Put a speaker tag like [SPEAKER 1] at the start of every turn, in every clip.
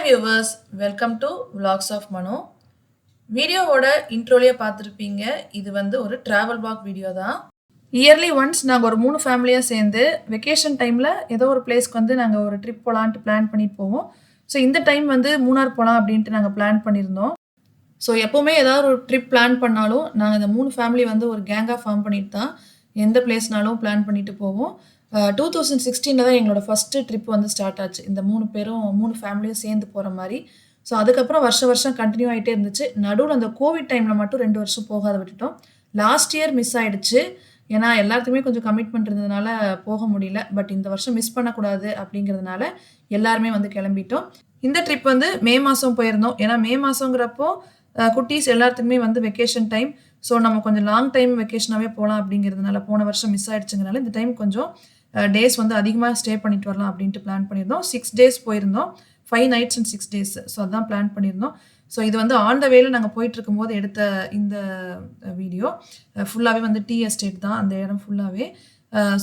[SPEAKER 1] Viewers, welcome to Vlogs of Mano. வீடியோவோட இன்ட்ரோலயே பார்த்துருப்பீங்க. இது வந்து ஒரு டிராவல் vlog வீடியோ தான். இயர்லி ஒன்ஸ் நாங்கள் ஒரு 3 ஃபேமிலியாக சேர்ந்து வெக்கேஷன் டைமில் ஏதோ ஒரு பிளேஸ்க்கு வந்து நாங்கள் ஒரு ட்ரிப் போகலான்ட்டு பிளான் பண்ணிட்டு போவோம். ஸோ இந்த டைம் வந்து மூணார் போகலாம் அப்படின்ட்டு நாங்கள் பிளான் பண்ணியிருந்தோம். ஸோ எப்போவுமே ஏதாவது ஒரு ட்ரிப் பிளான் பண்ணாலும் நாங்கள் இந்த 3 ஃபேமிலி வந்து ஒரு கேங்காக ஃபார்ம் பண்ணிட்டு தான் எந்த பிளேஸ்னாலும் பிளான் பண்ணிட்டு போவோம். 2016 தான் எங்களோட ஃபஸ்ட்டு ட்ரிப் வந்து ஸ்டார்ட் ஆச்சு. இந்த 3 ஃபேமிலியும் சேர்ந்து போகிற மாதிரி. ஸோ அதுக்கப்புறம் வருஷம் கண்டினியூ ஆகிட்டே இருந்துச்சு. நடுவில் அந்த கோவிட் டைமில் மட்டும் 2 வருஷம் போகாத விட்டுட்டோம். லாஸ்ட் இயர் மிஸ் ஆகிடுச்சு. ஏன்னா எல்லாத்துக்குமே கொஞ்சம் கமிட்மெண்ட் இருந்ததுனால போக முடியல. பட் இந்த வருஷம் மிஸ் பண்ணக்கூடாது அப்படிங்கிறதுனால எல்லாருமே வந்து கிளம்பிட்டோம். இந்த ட்ரிப் வந்து மே மாதம் போயிருந்தோம். ஏன்னா மே மாதங்கிறப்போ குட்டீஸ் எல்லாத்துக்குமே வந்து வெக்கேஷன் டைம். ஸோ நம்ம கொஞ்சம் லாங் டைம் வெக்கேஷனாகவே போகலாம் அப்படிங்கிறதுனால போன வருஷம் மிஸ் ஆகிடுச்சுங்கிறனால இந்த டைம் கொஞ்சம் டேஸ் வந்து அதிகமாக ஸ்டே பண்ணிட்டு வரலாம் அப்படின்ட்டு பிளான் பண்ணியிருந்தோம். 6 டேஸ் போயிருந்தோம். 5 nights and 6 days. ஸோ அதான் பிளான் பண்ணியிருந்தோம். ஸோ இது வந்து ஆன் த வேல நாங்கள் போயிட்டுருக்கும்போது எடுத்த இந்த வீடியோ ஃபுல்லாகவே வந்து டீ எஸ்டேட் தான் அந்த இடம் ஃபுல்லாகவே.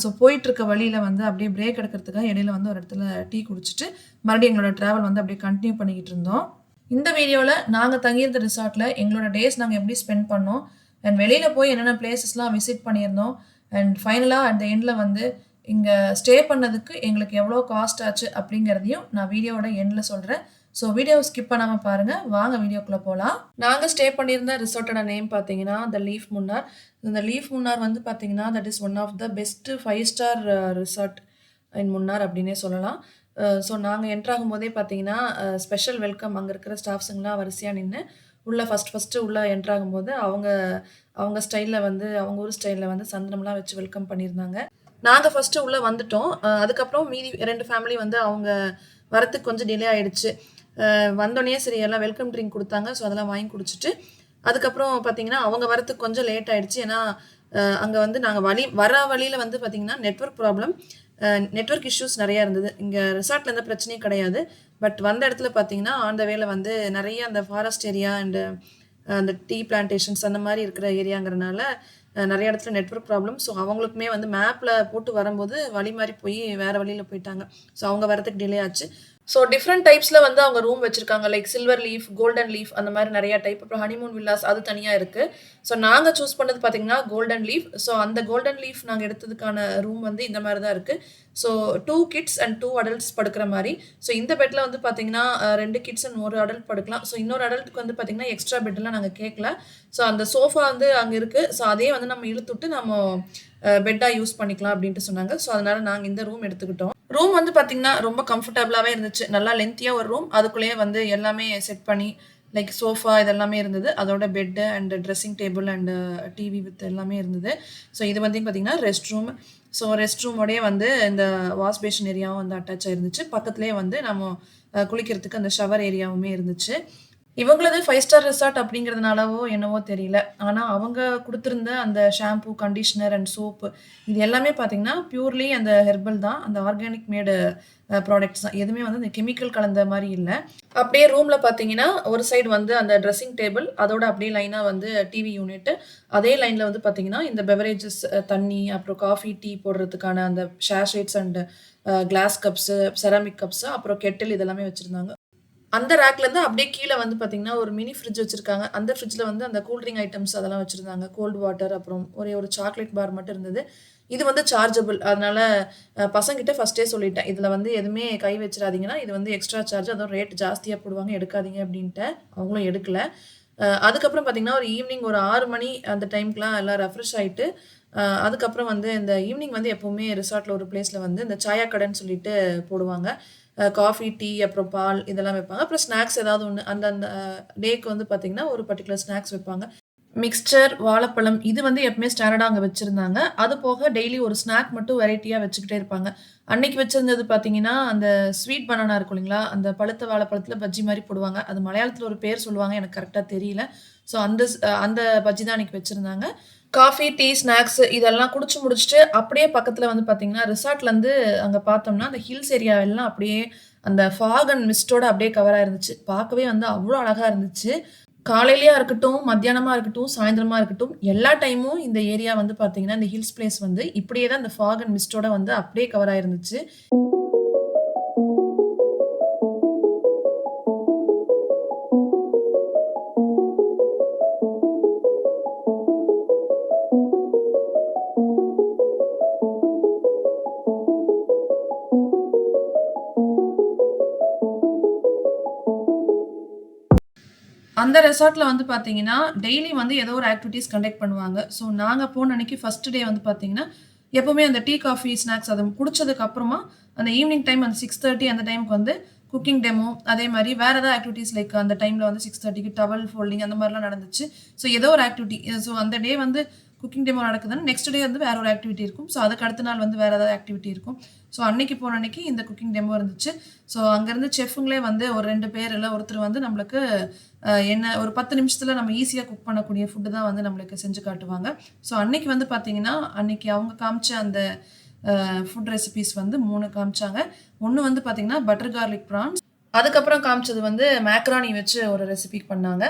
[SPEAKER 1] ஸோ போயிட்டுருக்க வழியில் வந்து அப்படியே பிரேக் எடுக்கிறதுக்காக இடையில வந்து ஒரு இடத்துல டீ குடிச்சிட்டு மறுபடியும் எங்களோட ட்ராவல் வந்து அப்படியே கண்டினியூ பண்ணிக்கிட்டு இருந்தோம். இந்த வீடியோவில் நாங்கள் தங்கியிருந்த ரிசார்ட்டில் எங்களோட டேஸ் நாங்கள் எப்படி ஸ்பெண்ட் பண்ணோம் அண்ட் வெளியில் போய் என்னென்ன பிளேசஸ்லாம் விசிட் பண்ணியிருந்தோம் அண்ட் ஃபைனலாக அட் த எண்டில் வந்து இங்கே ஸ்டே பண்ணதுக்கு எங்களுக்கு எவ்வளோ காஸ்ட் ஆச்சு அப்படிங்கிறதையும் நான் வீடியோவோட எண்டில் சொல்கிறேன். ஸோ வீடியோவை ஸ்கிப் பண்ணாமல் பாருங்கள். வாங்க வீடியோக்குள்ளே போகலாம். நாங்கள் ஸ்டே பண்ணியிருந்த ரிசார்ட்டோட நேம் பார்த்தீங்கன்னா த லீஃப் முன்னார். இந்த லீஃப் முன்னார் வந்து பார்த்தீங்கன்னா that is one of the best 5-star resort in Munnar அப்படின்னே சொல்லலாம். ஸோ நாங்கள் என்ட்ராகும் போதே பார்த்தீங்கன்னா ஸ்பெஷல் வெல்கம் அங்கே இருக்கிற ஸ்டாஃப்ஸுங்களாம் வரிசையாக நின்று உள்ளே ஃபஸ்ட்டு உள்ளே என்ட்ராகும்போது அவங்க ஸ்டைலில் வந்து அவங்க ஊர் ஸ்டைலில் வந்து சந்தனம்லாம் வச்சு வெல்கம் பண்ணியிருந்தாங்க. நாங்கள் ஃபஸ்ட்டு உள்ளே வந்துட்டோம். அதுக்கப்புறம் மீதி 2 ஃபேமிலி வந்து அவங்க வரத்துக்கு கொஞ்சம் டிலே ஆகிடுச்சு. வந்தோடனே சரி எல்லாம் வெல்கம் ட்ரிங்க் கொடுத்தாங்க. ஸோ அதெல்லாம் வாங்கி குடிச்சிட்டு அதுக்கப்புறம் பார்த்தீங்கன்னா அவங்க வரத்துக்கு கொஞ்சம் லேட் ஆகிடுச்சு. ஏன்னா அங்கே வந்து நாங்கள் வர வழியில் வந்து பார்த்திங்கன்னா நெட்வொர்க் இஷ்யூஸ் நிறையா இருந்தது. இங்கே ரிசார்ட்டில் எந்த பிரச்சனையும் கிடையாது. பட் வந்த இடத்துல பார்த்தீங்கன்னா ஆன் த வேல வந்து நிறைய அந்த ஃபாரஸ்ட் ஏரியா அண்டு அந்த டீ பிளான்டேஷன்ஸ் அந்த மாதிரி இருக்கிற ஏரியாங்கிறனால நிறைய இடத்துல நெட்வொர்க் ப்ராப்ளம். ஸோ அவங்களுக்குமே வந்து மேப்பில் போட்டு வரும்போது வழி மாதிரி போய் வேறு வழியில் போயிட்டாங்க. ஸோ அவங்க வரதுக்கு டிலே ஆச்சு. ஸோ டிஃப்ரெண்ட் டைப்ஸில் வந்து அவங்க ரூம் வச்சுருக்காங்க. Like silver leaf, golden leaf அந்த மாதிரி நிறையா டைப். அப்புறம் ஹனிமூன் வில்லாஸ் அது தனியாக இருக்குது. ஸோ நாங்கள் சூஸ் பண்ணது பார்த்திங்கன்னா கோல்டன் லீஃப். ஸோ அந்த கோல்டன் லீஃப் நாங்கள் எடுத்ததுக்கான ரூம் வந்து இந்த மாதிரி தான் இருக்குது. ஸோ 2 kids and 2 adults படுக்கிற மாதிரி. ஸோ இந்த பெட்டில் வந்து பார்த்திங்கன்னா 2 kids and 1 adult படுக்கலாம். ஸோ இன்னொரு அடல்ட்டுக்கு வந்து பார்த்திங்கன்னா எக்ஸ்ட்ரா பெட்டெல்லாம் நாங்கள் கேட்கல. ஸோ அந்த சோஃபா வந்து அங்கே இருக்குது. ஸோ அதே வந்து நம்ம இழுத்துட்டு நம்ம பெட்டாக யூஸ் பண்ணிக்கலாம் அப்படின்ட்டு சொன்னாங்க. ஸோ அதனால் நாங்கள் இந்த ரூம் எடுத்துக்கிட்டோம். ரூம் வந்து பார்த்திங்கன்னா ரொம்ப கம்ஃபர்டபுளாகவே இருந்துச்சு. நல்லா லென்த்தியாக ஒரு ரூம். அதுக்குள்ளேயே வந்து எல்லாமே செட் பண்ணி லைக் சோஃபா இதெல்லாமே இருந்தது. அதோட bed and dressing table and TV with எல்லாமே இருந்தது. ஸோ இது வந்து பார்த்திங்கன்னா ரெஸ்ட் ரூம். ஸோ ரெஸ்ட் ரூமோடய வந்து இந்த வாஷ் பேஷன் ஏரியாவும் வந்து அட்டாச் ஆகிருந்துச்சு. பக்கத்துலேயே வந்து நம்ம குளிக்கிறதுக்கு அந்த ஷவர் ஏரியாவுமே இருந்துச்சு. இவங்களது 5-star ரிசார்ட் அப்படிங்கிறதுனாலவோ என்னவோ தெரியல. ஆனால் அவங்க கொடுத்துருந்த அந்த ஷாம்பூ, கண்டிஷ்னர் அண்ட் சோப்பு இது எல்லாமே பார்த்திங்கன்னா பியூர்லி அந்த ஹெர்பல் தான். அந்த ஆர்கானிக் மேடு ப்ராடக்ட்ஸ் தான். எதுவுமே வந்து இந்த கெமிக்கல் கலந்த மாதிரி இல்லை. அப்படியே ரூமில் பார்த்தீங்கன்னா ஒரு சைடு வந்து அந்த ட்ரெஸ்ஸிங் டேபிள், அதோட அப்படியே லைனாக வந்து டிவி யூனிட்டு, அதே லைனில் வந்து பார்த்திங்கன்னா இந்த பெவரேஜஸ் தண்ணி, அப்புறம் காஃபி, டீ போடுறதுக்கான அந்த sachets and glass cups, ceramic cups, அப்புறம் கெட்டில் இதெல்லாமே வச்சுருந்தாங்க. அந்த ரேக்லேருந்து அப்படியே கீழே வந்து பார்த்திங்கன்னா ஒரு மினி ஃப்ரிட்ஜ் வச்சுருக்காங்க. அந்த ஃப்ரிட்ஜில் வந்து அந்த கூல்ட்ரிங்க் ஐட்டம்ஸ் அதெல்லாம் வச்சுருந்தாங்க. கோல்டு வாட்டர், அப்புறம் ஒரே ஒரு சாக்லேட் பார் மட்டும் இருந்தது. இது வந்து சார்ஜபிள். அதனால் பசங்கிட்ட ஃபஸ்ட்டே சொல்லிட்டேன், இதில் வந்து எதுவுமே கை வச்சிடாதீங்கன்னா இது வந்து எக்ஸ்ட்ரா சார்ஜ், அதுவும் ரேட் ஜாஸ்தியாக போடுவாங்க, எடுக்காதீங்க அப்படின்ட்டு. அவங்களும் எடுக்கலை. அதுக்கப்புறம் பார்த்திங்கன்னா ஒரு ஈவினிங் ஒரு 6 மணி அந்த டைம்க்குலாம் எல்லாம் ரெஃப்ரெஷ் ஆகிட்டு அதுக்கப்புறம் வந்து இந்த ஈவினிங் வந்து எப்போவுமே ரிசார்ட்டில் ஒரு பிளேஸில் வந்து இந்த சாயா கடைன்னு சொல்லிட்டு போடுவாங்க. காஃபி, டீ, அப்புறம் பால் இதெல்லாம் வைப்பாங்க. அப்புறம் ஸ்நாக்ஸ் ஏதாவது ஒன்று அந்த டேக்கு வந்து பார்த்திங்கன்னா ஒரு பர்டிகுலர் ஸ்நாக்ஸ் வைப்பாங்க. மிக்ஸ்சர், வாழைப்பழம் இது வந்து எப்பவுமே ஸ்டாண்டர்டாக அங்கே வச்சுருந்தாங்க. அது போக டெய்லி ஒரு ஸ்நாக் மட்டும் வெரைட்டியாக வச்சுக்கிட்டே இருப்பாங்க. அன்னைக்கு வச்சுருந்தது பார்த்தீங்கன்னா அந்த ஸ்வீட் பனானா இருக்கும் இல்லைங்களா, அந்த பழுத்த வாழைப்பழத்தில் பஜ்ஜி மாதிரி போடுவாங்க. அது மலையாளத்தில் ஒரு பேர் சொல்லுவாங்க, எனக்கு கரெக்டாக தெரியல. ஸோ அந்த பஜ்ஜி தான் அன்றைக்கி வச்சுருந்தாங்க. காஃபி, டீ, ஸ்நாக்ஸ் இதெல்லாம் குடிச்சு முடிச்சுட்டு அப்படியே பக்கத்தில் வந்து பார்த்திங்கன்னா ரிசார்ட்லேருந்து அங்கே பார்த்தோம்னா அந்த ஹில்ஸ் ஏரியா எல்லாம் அப்படியே அந்த ஃபாக் அண்ட் மிஸ்டோட அப்படியே கவராக இருந்துச்சு. பார்க்கவே வந்து அவ்வளோ அழகாக இருந்துச்சு. காலையிலயா இருக்கட்டும், மத்தியானமா இருக்கட்டும், சாயந்தரமா இருக்கட்டும், எல்லா டைமும் இந்த ஏரியா வந்து பார்த்தீங்கன்னா, இந்த ஹில்ஸ் பிளேஸ் வந்து இப்படியே தான் இந்த ஃபாக் அண்ட் மிஸ்ட்டோட வந்து அப்படியே கவர் ஆயிருந்துச்சு. அந்த ரெசார்ட்டில் வந்து பார்த்தீங்கன்னா டெய்லி வந்து ஏதோ ஒரு ஆக்டிவிட்டீஸ் கண்டக்ட் பண்ணுவாங்க. ஸோ நாங்கள் போன அன்னைக்கு ஃபஸ்ட் டே வந்து பார்த்தீங்கன்னா எப்போவுமே அந்த டீ காஃபி ஸ்நாக்ஸ் அதை குடிச்சதுக்கு அப்புறமா அந்த ஈவினிங் டைம் அந்த 6:30 அந்த டைமுக்கு வந்து குக்கிங் டெமோ அதே மாதிரி வேறு ஏதாவது ஆக்டிவிட்டீஸ் லைக் அந்த டைமில் வந்து 6:30க்கு டவல் ஃபோல்டிங் அந்த மாதிரிலாம் நடந்துச்சு. ஸோ ஏதோ ஒரு ஆக்டிவிட்டி. ஸோ அந்த டே வந்து குக்கிங் டெமோ நடக்குதுன்னு நெக்ஸ்ட் டே வந்து வேற ஒரு ஆக்டிவிட்டி இருக்கும். ஸோ அதுக்கு அடுத்த நாள் வந்து வேறு ஏதாவது ஆக்டிவிட்டி இருக்கும். ஸோ அன்னைக்கு போன அன்னைக்கு இந்த குக்கிங் டெமோ இருந்துச்சு. ஸோ அங்கேருந்து செஃப்புங்களே வந்து ஒரு 2 பேர் இல்லை ஒருத்தர் வந்து நம்மளுக்கு என்ன ஒரு 10 நிமிஷத்தில் நம்ம ஈஸியாக குக் பண்ணக்கூடிய ஃபுட்டு தான் வந்து நம்மளுக்கு செஞ்சு காட்டுவாங்க. ஸோ அன்னைக்கு வந்து பார்த்தீங்கன்னா அன்னைக்கு அவங்க காமிச்ச அந்த ஃபுட் ரெசிபீஸ் வந்து 3 காமிச்சாங்க. ஒன்று வந்து பார்த்தீங்கன்னா பட்டர் கார்லிக் ப்ரான்ஸ், அதுக்கப்புறம் காமிச்சது வந்து மேக்ரானி வச்சு ஒரு ரெசிபி பண்ணாங்க.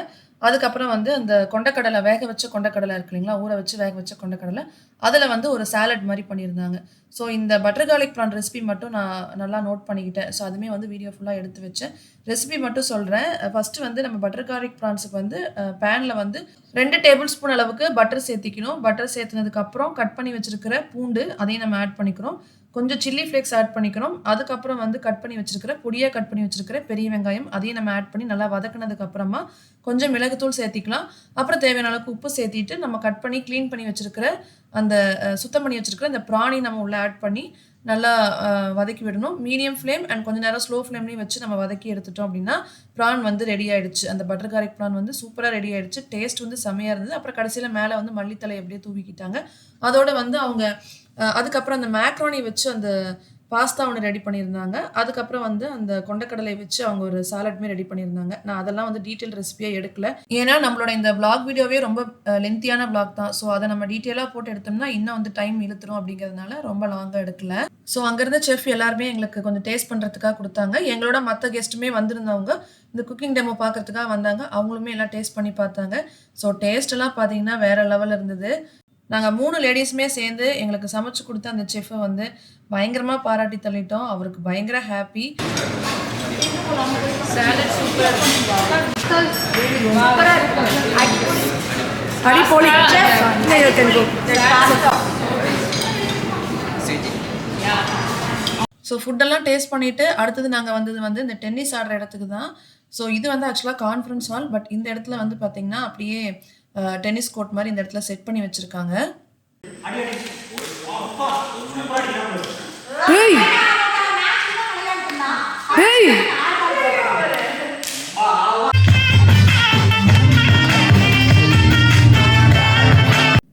[SPEAKER 1] அதுக்கப்புறம் வந்து அந்த கொண்டக்கடலை வேக வச்ச கொண்டக்கடலை இருக்கு இல்லைங்களா, ஊற வச்சு வேக வச்ச கொண்டக்கடலை, அதில் வந்து ஒரு சாலட் மாதிரி பண்ணியிருந்தாங்க. ஸோ இந்த பட்டர் கார்லிக் ப்ரான் ரெசிபி மட்டும் நான் நல்லா நோட் பண்ணிக்கிட்டேன். ஸோ அதுவுமே வந்து வீடியோ ஃபுல்லாக எடுத்து வச்சேன். ரெசிபி மட்டும் சொல்கிறேன். ஃபஸ்ட்டு வந்து நம்ம பட்டர் கார்லிக் ப்ரான்ஸுக்கு வந்து பேனில் வந்து 2 டேபிள் ஸ்பூன் அளவுக்கு பட்டர் சேர்த்திக்கணும். பட்டர் சேர்த்துனதுக்கப்புறம் கட் பண்ணி வச்சுருக்கிற பூண்டு அதையும் நம்ம ஆட் பண்ணிக்கிறோம். கொஞ்சம் சில்லி ஃப்ளேக்ஸ் ஆட் பண்ணிக்கிறோம். அதுக்கப்புறம் வந்து கட் பண்ணி வச்சுருக்கிற பொடியாக கட் பண்ணி வச்சுருக்கிற பெரிய வெங்காயம் அதையும் நம்ம ஆட் பண்ணி நல்லா வதக்கினதுக்கப்புறமா கொஞ்சம் மிளகுத்தூள் சேர்த்திக்கலாம். அப்புறம் தேவையான அளவுக்கு உப்பு சேர்த்திட்டு நம்ம கட் பண்ணி க்ளீன் பண்ணி வச்சுருக்கிற அந்த சுத்தம் பண்ணி வச்சுருக்கிற அந்த ப்ரானி நம்ம உள்ளே ஆட் பண்ணி நல்லா வதக்கி விடணும். மீடியம் ஃப்ளேம் அண்ட் கொஞ்சம் நேரம் ஸ்லோ ஃப்ளேம்லேயும் வச்சு நம்ம வதக்கி எடுத்துட்டோம் அப்படின்னா ப்ரான் வந்து ரெடி ஆகிடுச்சு. அந்த பட்டர் கார்லிக் ப்ரான் வந்து சூப்பராக ரெடி ஆகிடுச்சு. டேஸ்ட் வந்து செம்மையாக இருந்தது. அப்புறம் கடைசியில் மேலே வந்து மல்லித்தலை அப்படியே தூவிக்கிட்டாங்க. அதோட வந்து அவங்க அதுக்கப்புறம் அந்த மேக்ரோனி வச்சு அந்த பாஸ்தா ஒன்று ரெடி பண்ணியிருந்தாங்க. அதுக்கப்புறம் வந்து அந்த கொண்டக்கடலை வச்சு அவங்க ஒரு சாலட்மே ரெடி பண்ணியிருந்தாங்க. நான் அதெல்லாம் வந்து டீட்டெயில் ரெசிபியாக எடுக்கல. ஏன்னா நம்மளோட இந்த விளாக் வீடியோவே ரொம்ப லென்த்தியான விளாக் தான். ஸோ அதை நம்ம டீட்டெயிலாக போட்டு எடுத்தோம்னா இன்னும் வந்து டைம் இழுத்துரும் அப்படிங்கிறதுனால ரொம்ப லாங்காக எடுக்கல. ஸோ அங்கேருந்து செஃப் எல்லாருமே எங்களுக்கு கொஞ்சம் டேஸ்ட் பண்ணுறதுக்காக கொடுத்தாங்க. எங்களோட மற்ற கெஸ்ட்டுமே வந்திருந்தவங்க இந்த குக்கிங் டெமோ பார்க்குறதுக்காக வந்தாங்க. அவங்களுமே எல்லாம் டேஸ்ட் பண்ணி பார்த்தாங்க. ஸோ டேஸ்ட்டெல்லாம் பார்த்தீங்கன்னா வேறு லெவலில் இருந்தது. நாங்கள் 3 லேடிஸுமே சேர்ந்து எங்களுக்கு சமைச்சு கொடுத்த அந்த செஃப்பை வந்து பயங்கரமாக பாராட்டி தள்ளிட்டோம். அவருக்கு பயங்கர ஹாப்பி. ஸோ ஃபுட்டெல்லாம் டேஸ்ட் பண்ணிவிட்டு அடுத்தது நாங்கள் வந்தது வந்து இந்த டென்னிஸ் ஆடுற இடத்துக்கு தான். ஸோ இது வந்து ஆக்சுவலாக கான்ஃபரன்ஸ் ஹால். பட் இந்த இடத்துல வந்து பார்த்திங்கன்னா அப்படியே டென்னிஸ் கோர்ட் மாதிரி இந்த இடத்துல செட் பண்ணி வச்சுருக்காங்க.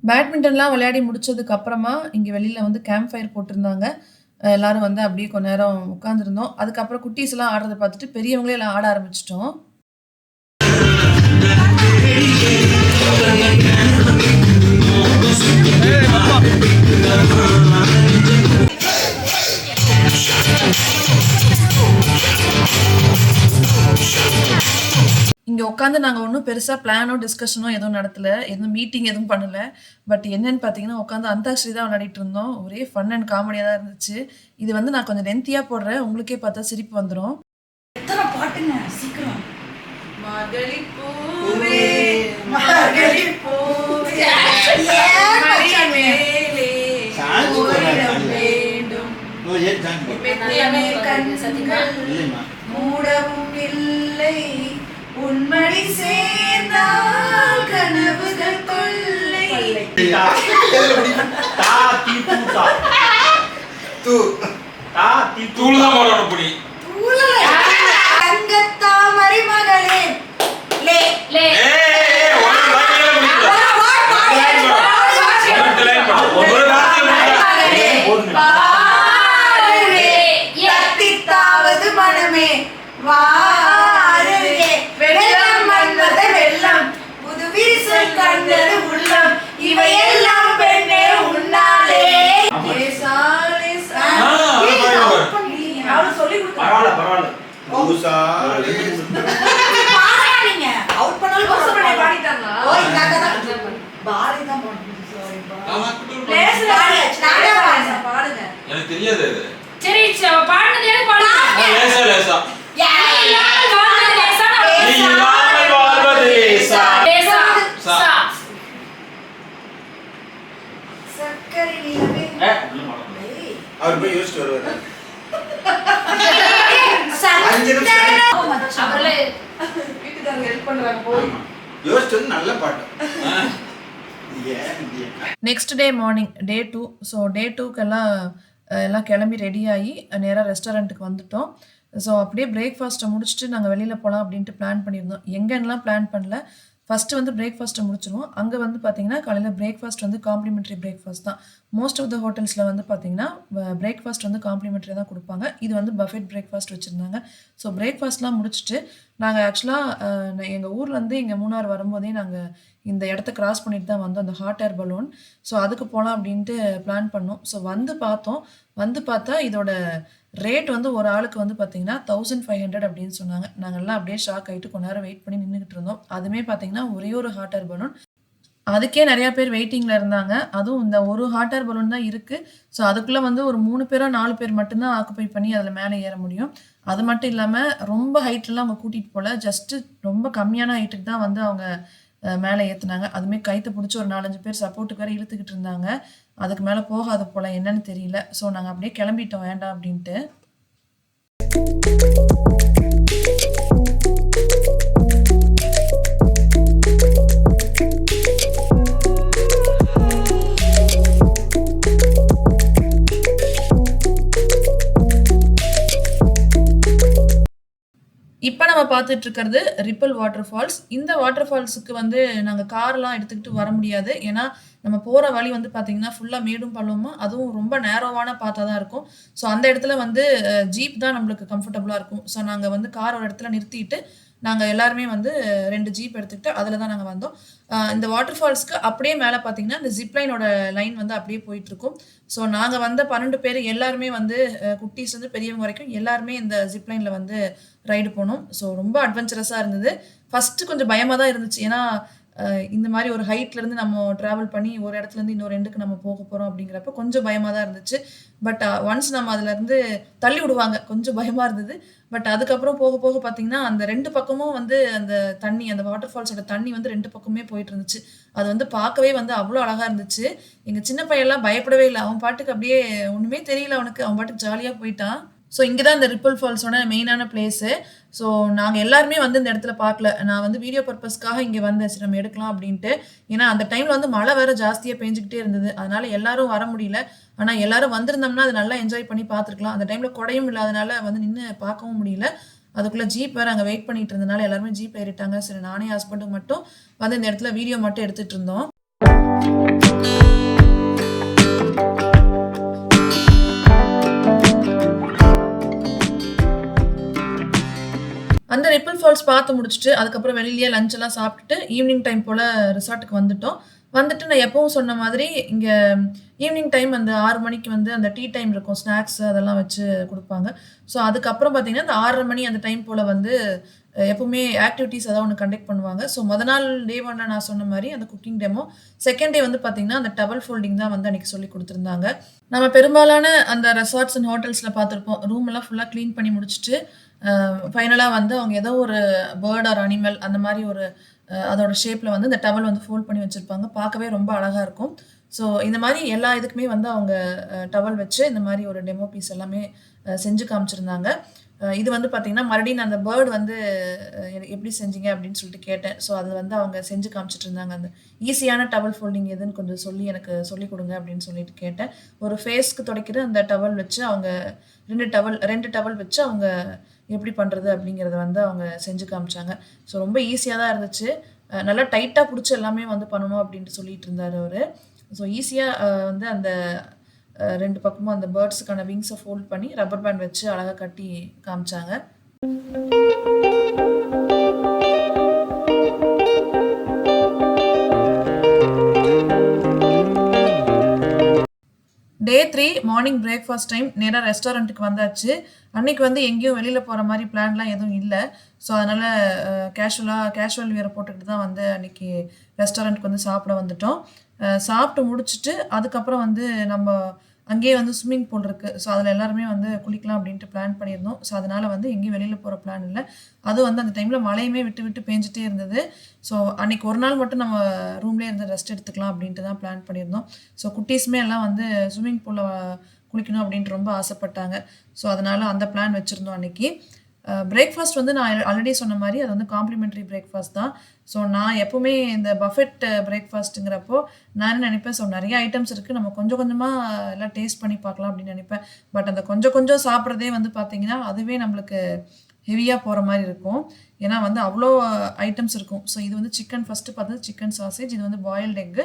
[SPEAKER 1] பேட்மிண்டன்லாம் விளையாடி முடிச்சதுக்கு அப்புறமா இங்கே வெளியில் வந்து கேம்ப் ஃபயர் போட்டிருந்தாங்க. எல்லாரும் வந்து அப்படியே கொஞ்ச நேரம் உட்காந்துருந்தோம். அதுக்கப்புறம் குட்டீஸ் எல்லாம் ஆடுறதை பார்த்துட்டு பெரியவங்களே எல்லாம் ஆட ஆரம்பிச்சிட்டோம். இங்கே உட்காந்து நாங்கள் ஒன்றும் பெருசாக பிளானோ டிஸ்கஷனோ எதுவும் நடத்தலை, எதுவும் மீட்டிங் எதுவும் பண்ணலை. பட் என்னன்னு பார்த்தீங்கன்னா உட்காந்து அந்தாக்ஷரி தான் விளையாடிட்டு இருந்தோம். ஒரே ஃபன் அண்ட் காமெடியாக தான் இருந்துச்சு. இது வந்து நான் கொஞ்சம் லென்த்தியாக போடுறேன், உங்களுக்கே பார்த்தா சிரிப்பு வந்துடும்.
[SPEAKER 2] எத்தனை பாட்டுங்க சீக்கிரம்.
[SPEAKER 1] மார்கழி பூவே மார்கழி பூவே
[SPEAKER 2] மூடவும் இல்லை உன்மடி சேர்ந்தால் கனவுகள் கொள்ளை. தங்கத்தாமரை மகளே தாவது மனமே வாருகே வெள்ளம் வந்தது வெள்ளம் புது வீசல் கண்டது உள்ளம் இவையெல்லாம் பெண்ணே உன்னாலே. சொல்லி
[SPEAKER 3] எனக்கு தெரியாது.
[SPEAKER 4] சரி பாடுனது யாரு பாடுங்க?
[SPEAKER 3] லேசா லேசா.
[SPEAKER 2] சக்கரை நிலவே
[SPEAKER 5] அவர் போய் யோசிச்சு வருவாரு.
[SPEAKER 2] சக்கரை
[SPEAKER 1] அவங்க ஹெல்ப் பண்றாங்க போய்.
[SPEAKER 5] யோசிச்சது நல்ல பாட்டு. ஏன் இப்படி?
[SPEAKER 1] நெக்ஸ்ட் டே மார்னிங் டே 2. ஸோ டே 2க்கு எல்லாம் கிளம்பி ரெடி ஆகி நேராக ரெஸ்டாரண்ட்டுக்கு வந்துட்டோம். ஸோ அப்படியே பிரேக்ஃபாஸ்ட்டை முடிச்சுட்டு நாங்கள் வெளியில் போகலாம் அப்படின்ட்டு பிளான் பண்ணியிருந்தோம். எங்கென்னலாம் பிளான் பண்ணல. ஃபஸ்ட்டு வந்து பிரேக்ஃபாஸ்ட்டை முடிச்சிடுவோம். அங்கே வந்து பார்த்திங்கன்னா காலையில் பிரேக்ஃபாஸ்ட் வந்து காம்ப்ளிமெண்ட்ரி பிரேக்ஃபாஸ்ட் தான். மோஸ்ட் ஆஃப் த ஹோட்டல்ஸில் வந்து பார்த்திங்கன்னா பிரேக்ஃபாஸ்ட் வந்து காம்ப்ளிமெண்ட்ரி தான் கொடுப்பாங்க. இது வந்து பஃபெட் பிரேக்ஃபாஸ்ட் வச்சுருந்தாங்க. ஸோ பிரேக்ஃபாஸ்ட்லாம் முடிச்சுட்டு நாங்கள் ஆக்சுவலாக எங்கள் ஊர்லேருந்து இங்கே மூணார் வரும்போதே நாங்கள் இந்த இடத்த கிராஸ் பண்ணிட்டு தான் வந்தோம், அந்த ஹாட் ஏர் பலூன். ஸோ அதுக்கு போகலாம் அப்படின்ட்டு பிளான் பண்ணோம். ஸோ வந்து பார்த்தா இதோட ரேட் வந்து ஒரு ஆளுக்கு வந்து பார்த்தீங்கன்னா 1500 அப்படின்னு சொன்னாங்க. நாங்கள்லாம் அப்படியே ஷாக் ஆகிட்டு கொஞ்ச நேரம் வெயிட் பண்ணி நின்றுக்கிட்டு இருந்தோம். அதுவுமே பார்த்தீங்கன்னா ஒரே ஒரு ஹாட் ஏர் பலூன். அதுக்கே நிறையா பேர் வெயிட்டிங்கில் இருந்தாங்க. அதுவும் இந்த ஒரு ஹாட் ஏர் பலூன் தான் இருக்குது. ஸோ அதுக்குள்ளே வந்து ஒரு 3 பேரோ 4 பேர் மட்டும்தான் ஆக்குப்பை பண்ணி அதில் மேலே ஏற முடியும். அது மட்டும் இல்லாமல் ரொம்ப ஹைட்லாம் அவங்க கூட்டிகிட்டு போகல. ஜஸ்ட்டு ரொம்ப கம்மியான ஹைட்டுக்கு தான் வந்து அவங்க மேலே ஏற்றுனாங்க. அதுவுமே கைத்தை பிடிச்சி ஒரு 4-5 பேர் சப்போர்ட்டுக்கு வேறு இழுத்துக்கிட்டு இருந்தாங்க. அதுக்கு மேலே போகாது போல், என்னன்னு தெரியல. ஸோ நாங்கள் அப்படியே கிளம்பிட்டோம் வேண்டாம் அப்படின்ட்டு. இப்போ நம்ம பார்த்துட்டு இருக்கிறது ரிப்பல் வாட்டர் ஃபால்ஸ். இந்த வாட்டர் ஃபால்ஸுக்கு வந்து நாங்கள் கார்லாம் எடுத்துக்கிட்டு வர முடியாது. ஏன்னா நம்ம போகிற வழி வந்து பார்த்திங்கன்னா ஃபுல்லாக மேடும் பள்ளமும், அதுவும் ரொம்ப நேரோவான பாத்தாக தான் இருக்கும். ஸோ அந்த இடத்துல வந்து ஜீப் தான் நம்மளுக்கு கம்ஃபர்டபுளாக இருக்கும். ஸோ நாங்கள் வந்து கார் ஒரு இடத்துல நிறுத்திட்டு நாங்கள் எல்லாருமே வந்து 2 ஜீப் எடுத்துக்கிட்டு அதில் தான் நாங்கள் வந்தோம். இந்த வாட்டர் ஃபால்ஸ்க்கு அப்படியே மேலே பார்த்தீங்கன்னா இந்த ஜிப்லைனோட லைன் வந்து அப்படியே போயிட்டுருக்கும். ஸோ நாங்கள் வந்த 12 பேர் எல்லாருமே வந்து குட்டீஸ் வந்து பெரியவங்க வரைக்கும் எல்லாருமே இந்த ஜிப்லைனில் வந்து ரைடு போனோம். ஸோ ரொம்ப அட்வென்ச்சரஸாக இருந்தது. ஃபஸ்ட்டு கொஞ்சம் பயமாக தான் இருந்துச்சு. ஏன்னா இந்த மாதிரி ஒரு ஹைட்லேருந்து நம்ம ட்ராவல் பண்ணி ஒரு இடத்துலேருந்து இன்னொரு எண்டுக்கு நம்ம போக போகிறோம் அப்படிங்கிறப்ப கொஞ்சம் பயமாக தான் இருந்துச்சு. பட் ஒன்ஸ் நம்ம அதுலேருந்து தள்ளி விடுவாங்க, கொஞ்சம் பயமாக இருந்தது. பட் அதுக்கப்புறம் போக போக பார்த்தீங்கன்னா அந்த 2 பக்கமும் வந்து அந்த தண்ணி, அந்த வாட்டர் ஃபால்ஸோட தண்ணி வந்து 2 பக்கமே போயிட்டு இருந்துச்சு. அது வந்து பார்க்கவே வந்து அவ்வளோ அழகாக இருந்துச்சு. எங்கள் சின்ன பையன்லாம் பயப்படவே இல்லை. அவன் பாட்டுக்கு அப்படியே ஒன்றுமே தெரியல அவனுக்கு, அவன் பாட்டுக்கு ஜாலியாக போயிட்டான். ஸோ இங்கே தான் இந்த ரிப்பல் ஃபால்ஸோட மெயினான பிளேஸு. ஸோ நாங்கள் எல்லாருமே வந்து இந்த இடத்துல பார்க்கல. நான் வந்து வீடியோ பர்பஸ்க்காக இங்கே வந்தேன், சரி நம்ம எடுக்கலாம் அப்படின்ட்டு. ஏன்னா அந்த டைமில் வந்து மழை வேறு ஜாஸ்தியாக பெஞ்சிக்கிட்டே இருந்தது. அதனால் எல்லாரும் வர முடியல. ஆனால் எல்லாரும் வந்திருந்தோம்னா அது நல்லா என்ஜாய் பண்ணி பார்த்துருக்கலாம். அந்த டைமில் குடையும் இல்லாதனால வந்து நின்று பார்க்கவும் முடியல. அதுக்குள்ளே ஜீப் வேறு அங்கே வெயிட் பண்ணிட்டு இருந்தனால எல்லாருமே ஜீப் ஏறிட்டாங்க. சரி நானே ஹஸ்பண்டும் மட்டும் வந்து இந்த இடத்துல வீடியோ மட்டும் எடுத்துகிட்டு இருந்தோம். அந்த ரிப்பல் ஃபால்ஸ் பார்த்து முடிச்சுட்டு அதுக்கப்புறம் வெளியிலேயே லஞ்ச் எல்லாம் சாப்பிட்டுட்டு ஈவினிங் டைம் போல் ரிசார்ட்டுக்கு வந்துட்டு நான் எப்பவும் சொன்ன மாதிரி இங்கே ஈவினிங் டைம் அந்த 6 மணிக்கு வந்து அந்த டீ டைம் இருக்கும், ஸ்நாக்ஸ் அதெல்லாம் வச்சு கொடுப்பாங்க. ஸோ அதுக்கப்புறம் பார்த்தீங்கன்னா அந்த 6:30 மணி அந்த டைம் போல் வந்து எப்பவுமே ஆக்டிவிட்டீஸ் ஏதாவது ஒன்று கண்டக்ட் பண்ணுவாங்க. ஸோ நாள் டே 1 நான் சொன்ன மாதிரி அந்த குக்கிங் டெமோ, செகண்ட் டே வந்து பார்த்தீங்கன்னா அந்த டவல் ஃபோல்டிங் தான் வந்து அன்றைக்கி சொல்லி கொடுத்துருந்தாங்க. நம்ம பெரும்பாலான அந்த ரெசார்ட்ஸ் அண்ட் ஹோட்டல்ஸில் பார்த்துருப்போம், ரூம் எல்லாம் ஃபுல்லாக க்ளீன் பண்ணி முடிச்சுட்டு ஃபைனலாக வந்து அவங்க ஏதோ ஒரு பேர்ட் ஆர் அனிமல் அந்த மாதிரி ஒரு அதோட ஷேப்பில் வந்து இந்த டவல் வந்து ஃபோல்ட் பண்ணி வச்சுருப்பாங்க. பார்க்கவே ரொம்ப அழகாக இருக்கும். ஸோ இந்த மாதிரி எல்லா இதுக்குமே வந்து அவங்க டவல் வச்சு இந்த மாதிரி ஒரு டெமோ பீஸ் எல்லாமே செஞ்சு காமிச்சிருந்தாங்க. இது வந்து பார்த்திங்கன்னா மறுபடியும் அந்த பேர்டு வந்து எப்படி செஞ்சீங்க அப்படின்னு சொல்லிட்டு கேட்டேன். ஸோ அது வந்து அவங்க செஞ்சு காமிச்சிட்டு இருந்தாங்க. அந்த ஈஸியான டவல் ஃபோல்டிங் எதுன்னு கொஞ்சம் எனக்கு சொல்லிக் கொடுங்க அப்படின்னு சொல்லிட்டு கேட்டேன். ஒரு ஃபேஸ்க்கு துடைக்கிற அந்த டவல் வச்சு அவங்க 2 டவல் வச்சு அவங்க எப்படி பண்ணுறது அப்படிங்கிறத வந்து அவங்க செஞ்சு காமிச்சாங்க. ஸோ ரொம்ப ஈஸியாக தான் இருந்துச்சு. நல்லா டைட்டாக பிடிச்சி எல்லாமே வந்து பண்ணணும் அப்படின்ட்டு சொல்லிட்டு இருந்தார் அவர். ஸோ ஈஸியாக வந்து அந்த 2 பக்கமும் அந்த பேர்ட்ஸுக்கான விங்ஸை ஃபோல்ட் பண்ணி ரப்பர் பேண்ட் வச்சு அழகாக கட்டி காமிச்சாங்க. டே 3 மார்னிங் பிரேக்ஃபாஸ்ட் டைம் நேராக ரெஸ்டாரண்ட்டுக்கு வந்தாச்சு. அன்றைக்கி வந்து எங்கேயும் வெளியில் போகிற மாதிரி பிளான்லாம் எதுவும் இல்லை. ஸோ அதனால் கேஷுவல் வியரை போட்டுக்கிட்டு தான் வந்து அன்றைக்கி ரெஸ்டாரண்ட்டுக்கு வந்து சாப்பிட வந்துட்டோம். சாப்பிட்டு முடிச்சுட்டு அதுக்கப்புறம் வந்து நம்ம அங்கேயே வந்து ஸ்விம்மிங் பூல் இருக்குது. ஸோ அதில் எல்லாருமே வந்து குளிக்கலாம் அப்படின்ட்டு பிளான் பண்ணியிருந்தோம். ஸோ அதனால் வந்து எங்கேயும் வெளியில் போகிற பிளான் இல்லை. அதுவும் வந்து அந்த டைமில் மழையுமே விட்டு பேஞ்சிட்டே இருந்தது. ஸோ அன்றைக்கி ஒரு நாள் மட்டும் நம்ம ரூம்லேயே இருந்து ரெஸ்ட் எடுத்துக்கலாம் அப்படின்ட்டு தான் பிளான் பண்ணியிருந்தோம். ஸோ குட்டீஸுமே எல்லாம் வந்து ஸ்விம்மிங் பூலில் குளிக்கணும் அப்படின்ட்டு ரொம்ப ஆசைப்பட்டாங்க. ஸோ அதனால் அந்த பிளான் வச்சுருந்தோம் அன்றைக்கி. பிரேக்ஃபாஸ்ட் வந்து நான் ஆல்ரெடி சொன்ன மாதிரி அது வந்து காம்ப்ளிமெண்ட்ரி பிரேக்ஃபாஸ்ட் தான். ஸோ நான் எப்போவுமே இந்த பஃபெட் பிரேக்ஃபாஸ்ட்டுங்கிறப்போ நான் என்ன நினைப்பேன், ஸோ நிறைய ஐட்டம்ஸ் இருக்குது, நம்ம கொஞ்சம் கொஞ்சமாக எல்லாம் டேஸ்ட் பண்ணி பார்க்கலாம் அப்படின்னு நினைப்பேன். பட் அந்த கொஞ்சம் கொஞ்சம் சாப்பிட்றதே வந்து பார்த்திங்கன்னா அதுவே நம்மளுக்கு ஹெவியாக போகிற மாதிரி இருக்கும். ஏன்னா வந்து அவ்வளோ ஐட்டம்ஸ் இருக்கும். ஸோ இது வந்து சிக்கன் ஃபஸ்ட்டு பார்த்தது சிக்கன் சாசேஜ், இது வந்து பாயில்டு எக்கு,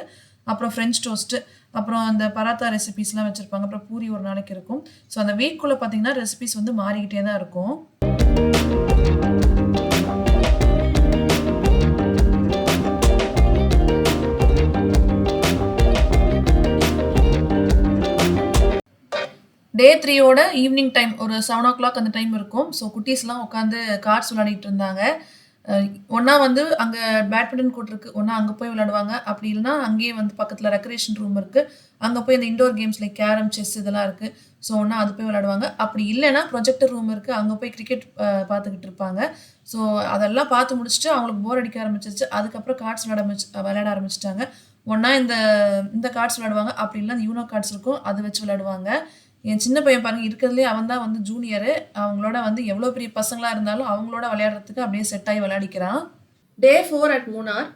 [SPEAKER 1] அப்புறம் ஃப்ரெஞ்ச் டோஸ்ட்டு, அப்புறம் அந்த பராத்தா ரெசிபீஸ்லாம் வச்சுருப்பாங்க, அப்புறம் பூரி ஒரு நாளைக்கு இருக்கும். ஸோ அந்த வீக்குள்ளே பார்த்திங்கன்னா ரெசிபீஸ் வந்து மாறிக்கிட்டே தான் இருக்கும். டே 3யோட ஈவினிங் டைம் ஒரு 7 o'clock அந்த டைம் இருக்கும். ஸோ குட்டீஸ்லாம் உட்காந்து கார்ட்ஸ் விளையாடிட்டு இருந்தாங்க. ஒன்றா வந்து அங்கே பேட்மிண்டன் கோர்ட் இருக்குது, ஒன்றா அங்கே போய் விளையாடுவாங்க. அப்படி இல்லைனா அங்கேயே வந்து பக்கத்தில் ரெக்ரேஷன் ரூம் இருக்குது, அங்கே போய் இந்த indoor games like carrom, chess இதெல்லாம் இருக்குது. ஸோ ஒன்றா அது போய் விளையாடுவாங்க. அப்படி இல்லைன்னா ப்ரொஜெக்டர் ரூம் இருக்குது, அங்கே போய் கிரிக்கெட் பார்த்துக்கிட்டு இருப்பாங்க. ஸோ அதெல்லாம் பார்த்து முடிச்சுட்டு அவங்களுக்கு போர் அடிக்க ஆரம்பிச்சிருச்சு. அதுக்கப்புறம் கார்ட்ஸ் விளையாட ஆரம்பிச்சிட்டாங்க. ஒன்றா இந்த கார்ட்ஸ் விளையாடுவாங்க, அப்படி இல்லைனா யூனோ கார்ட்ஸ் இருக்கும், அது வச்சு விளையாடுவாங்க. என் சின்ன பையன் பாருங்கள், இருக்கிறதுலே அவன் தான் வந்து ஜூனியரு. அவங்களோட வந்து எவ்வளோ பெரிய பசங்களாக இருந்தாலும் அவங்களோட விளையாடுறதுக்கு அப்படியே செட் ஆகி விளையாடிக்கிறான். Day 4 at Munnar.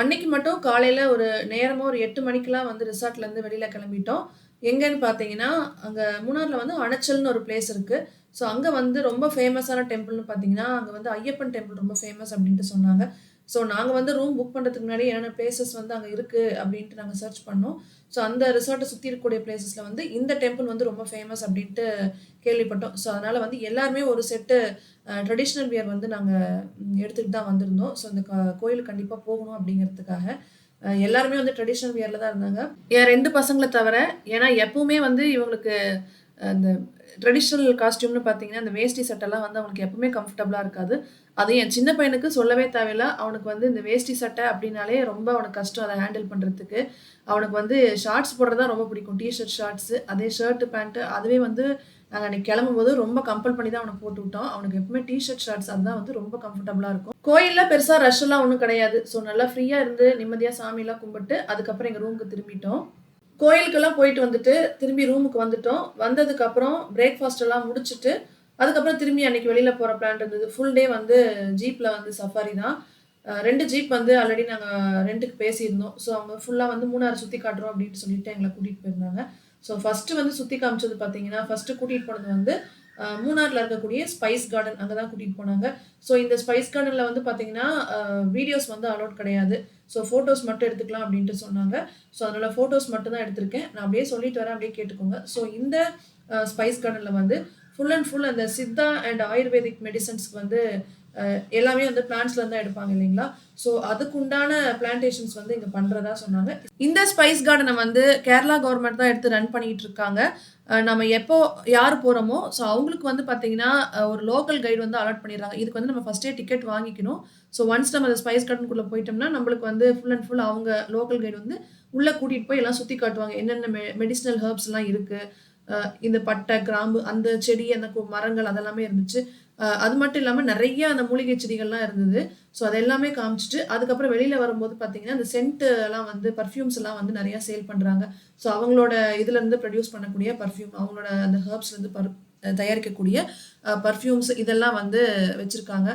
[SPEAKER 1] அன்னைக்கு மட்டும் காலையில் ஒரு நேரமாக ஒரு 8 மணிக்கெலாம் வந்து ரிசார்ட்லேருந்து வெளியில் கிளம்பிட்டோம். எங்கன்னு பார்த்தீங்கன்னா அங்கே மூணாரில் வந்து அணைச்சல்னு ஒரு பிளேஸ் இருக்குது. ஸோ அங்கே வந்து ரொம்ப ஃபேமஸான டெம்பிள்னு பார்த்தீங்கன்னா அங்கே வந்து ஐயப்பன் டெம்பிள் ரொம்ப ஃபேமஸ் அப்படின்ட்டு சொன்னாங்க. ஸோ நாங்கள் வந்து ரூம் புக் பண்ணுறதுக்கு முன்னாடி என்னென்ன பிளேசஸ் வந்து அங்கே இருக்குது அப்படின்ட்டு நாங்கள் சர்ச் பண்ணோம். ஸோ அந்த ரிசார்ட்டை சுற்றி இருக்கக்கூடிய பிளேசஸில் வந்து இந்த டெம்பிள் வந்து ரொம்ப ஃபேமஸ் அப்படின்ட்டு கேள்விப்பட்டோம். ஸோ அதனால் வந்து எல்லாருமே ஒரு செட்டு ட்ரெடிஷ்னல் வியர் வந்து நாங்கள் எடுத்துகிட்டு தான் வந்திருந்தோம். ஸோ இந்த கோயிலுக்கு கண்டிப்பாக போகணும் அப்படிங்கிறதுக்காக எல்லாருமே வந்து ட்ரெடிஷ்னல் வியரில் தான் இருந்தாங்க. என் 2 பசங்களை தவிர. ஏன்னா எப்பவுமே வந்து இவங்களுக்கு அந்த ட்ரெடிஷ்னல் காஸ்டியூம்னு பார்த்தீங்கன்னா அந்த வேஷ்டி சட்டெல்லாம் வந்து அவனுக்கு எப்பவுமே கம்ஃபர்டபுளாக இருக்காது. அது என் சின்ன பையனுக்கு சொல்லவே தேவையில்லை. அவனுக்கு வந்து இந்த வேஷ்டி சட்டை அப்படின்னாலே ரொம்ப அவனுக்கு கஷ்டம் அதை ஹேண்டில் பண்ணுறதுக்கு. அவனுக்கு வந்து ஷார்ட்ஸ் போடுறது தான் ரொம்ப பிடிக்கும், டிஷர்ட் ஷார்ட்ஸு. அதே ஷர்ட்டு பேண்ட்டு அதுவே வந்து நாங்கள் அன்றைக்கி கிளம்பும்போது ரொம்ப கம்பல் பண்ணி தான் அவனை போட்டு விட்டோம். அவனுக்கு எப்பவுமே டிஷர்ட் ஷார்ட்ஸ் அதுதான் வந்து ரொம்ப கம்ஃபர்டபுளாக இருக்கும். கோயிலில் பெருசாக ரஷ்ஷெல்லாம் ஒன்றும் கிடையாது. ஸோ நல்லா ஃப்ரீயாக இருந்து நிம்மதியாக சாமியெல்லாம் கும்பிட்டு அதுக்கப்புறம் எங்கள் ரூமுக்கு திரும்பிட்டோம். கோயிலுக்கெல்லாம் போயிட்டு வந்துட்டு திரும்பி ரூமுக்கு வந்துட்டோம். வந்ததுக்கப்புறம் பிரேக்ஃபாஸ்ட் எல்லாம் முடிச்சுட்டு அதுக்கப்புறம் திரும்பி அன்றைக்கி வெளியில் போகிற பிளான் இருந்தது. ஃபுல் டே வந்து ஜீப்பில் வந்து சஃபாரி தான். 2 ஜீப் வந்து ஆல்ரெடி நாங்கள் ரெண்ட்டுக்கு பேசியிருந்தோம். ஸோ அவங்க ஃபுல்லாக வந்து மூணாறு சுற்றி காட்டுறோம் அப்படின்ட்டு சொல்லிட்டு எங்களை கூட்டிகிட்டு போயிருந்தாங்க. ஸோ ஃபஸ்ட்டு வந்து சுற்றி காமிச்சது பார்த்தீங்கன்னா ஃபஸ்ட்டு கூட்டிகிட்டு போனது வந்து மூணாரில் இருக்கக்கூடிய ஸ்பைஸ் கார்டன், அங்கே தான் கூட்டிகிட்டு போனாங்க. ஸோ இந்த ஸ்பைஸ் கார்டனில் வந்து பார்த்தீங்கன்னா வீடியோஸ் வந்து அலோட் கிடையாது. ஸோ ஃபோட்டோஸ் மட்டும் எடுத்துக்கலாம் அப்படின்ட்டு சொன்னாங்க. ஸோ அதனால் ஃபோட்டோஸ் மட்டும் தான் எடுத்திருக்கேன். நான் அப்படியே சொல்லிட்டு வரேன், அப்படியே கேட்டுக்கோங்க. ஸோ இந்த ஸ்பைஸ் கார்டனில் வந்து ஃபுல் அண்ட் ஃபுல் அந்த சித்தா அண்ட் ஆயுர்வேதிக் மெடிசன்ஸ்க்கு வந்து எல்லாமே வந்து பிளான்ட்ஸ்ல தான் எடுப்பாங்க இல்லைங்களா. ஸோ அதுக்குண்டான பிளான்டேஷன்ஸ் வந்து இங்கே பண்ணுறதா சொன்னாங்க. இந்த ஸ்பைஸ் கார்டனை வந்து கேரளா கவர்மெண்ட் தான் எடுத்து ரன் பண்ணிட்டு இருக்காங்க. நம்ம எப்போ யார் போகிறோமோ ஸோ அவங்களுக்கு வந்து பார்த்தீங்கன்னா ஒரு லோக்கல் கைடு வந்து அலாட் பண்ணிடுறாங்க. இதுக்கு வந்து நம்ம ஃபஸ்ட்டே டிக்கெட் வாங்கிக்கணும். ஸோ ஒன்ஸ் நம்ம அந்த ஸ்பைஸ் கார்டனுக்குள்ளே போயிட்டோம்னா நம்மளுக்கு வந்து ஃபுல் அண்ட் ஃபுல் அவங்க லோக்கல் கைடு வந்து உள்ளே கூட்டிகிட்டு போய் எல்லாம் சுற்றி காட்டுவாங்க. என்னென்ன மெடிசினல் ஹெர்ப்ஸ்லாம் இருக்குது, இந்த பட்டை, கிராம்பு, அந்த செடி, அந்த மரங்கள் அதெல்லாமே இருந்துச்சு. அது மட்டும் இல்லாமல் நிறைய அந்த மூலிகை செடிகள்லாம் இருந்தது. ஸோ அது எல்லாமே காமிச்சிட்டு அதுக்கப்புறம் வெளியில் வரும்போது பார்த்தீங்கன்னா அந்த சென்ட்டு எல்லாம் வந்து பர்ஃப்யூம்ஸ் எல்லாம் வந்து நிறையா சேல் பண்ணுறாங்க. ஸோ அவங்களோட இதுலேருந்து ப்ரொடியூஸ் பண்ணக்கூடிய பர்ஃப்யூம், அவங்களோட அந்த ஹெர்ப்ஸ்லேருந்து தயாரிக்கக்கூடிய பர்ஃப்யூம்ஸ் இதெல்லாம் வந்து வச்சுருக்காங்க.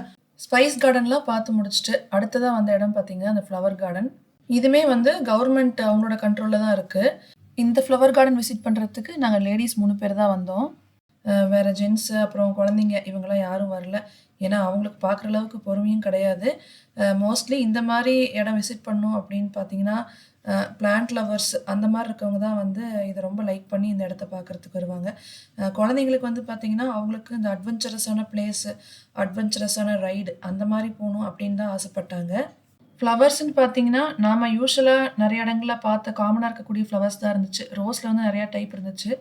[SPEAKER 1] ஸ்பைஸ் கார்டன்லாம் பார்த்து முடிச்சுட்டு அடுத்ததாக வந்த இடம் பார்த்தீங்கன்னா அந்த ஃப்ளவர் கார்டன். இதுவுமே வந்து கவர்மெண்ட் அவங்களோட கண்ட்ரோலில் தான் இருக்குது. இந்த ஃப்ளவர் கார்டன் விசிட் பண்ணுறதுக்கு நாங்கள் லேடிஸ் 3 பேர் தான் வந்தோம். வேறு ஜென்ஸு அப்புறம் குழந்தைங்க இவங்கெல்லாம் யாரும் வரல. ஏன்னா அவங்களுக்கு பார்க்குற அளவுக்கு பொறுமையும் கிடையாது. மோஸ்ட்லி இந்த மாதிரி இடம் விசிட் பண்ணணும் அப்படின்னு பார்த்தீங்கன்னா பிளான்ட் லவர்ஸ் அந்த மாதிரி இருக்கவங்க தான் வந்து இதை ரொம்ப லைக் பண்ணி இந்த இடத்த பார்க்குறதுக்கு வருவாங்க. குழந்தைங்களுக்கு வந்து பார்த்திங்கன்னா அவங்களுக்கு இந்த அட்வென்ச்சரஸான பிளேஸு, அட்வென்ச்சரஸான ரைடு அந்த மாதிரி போகணும் அப்படின்னு தான் ஆசைப்பட்டாங்க. ஃப்ளவர்ஸ்ன்னு பார்த்தீங்கன்னா நாம் யூஸ்வலாக நிறைய இடங்களில் பார்த்த காமனாக இருக்கக்கூடிய ஃப்ளவர்ஸ் தான் இருந்துச்சு. ரோஸில் வந்து நிறையா டைப் இருந்துச்சு.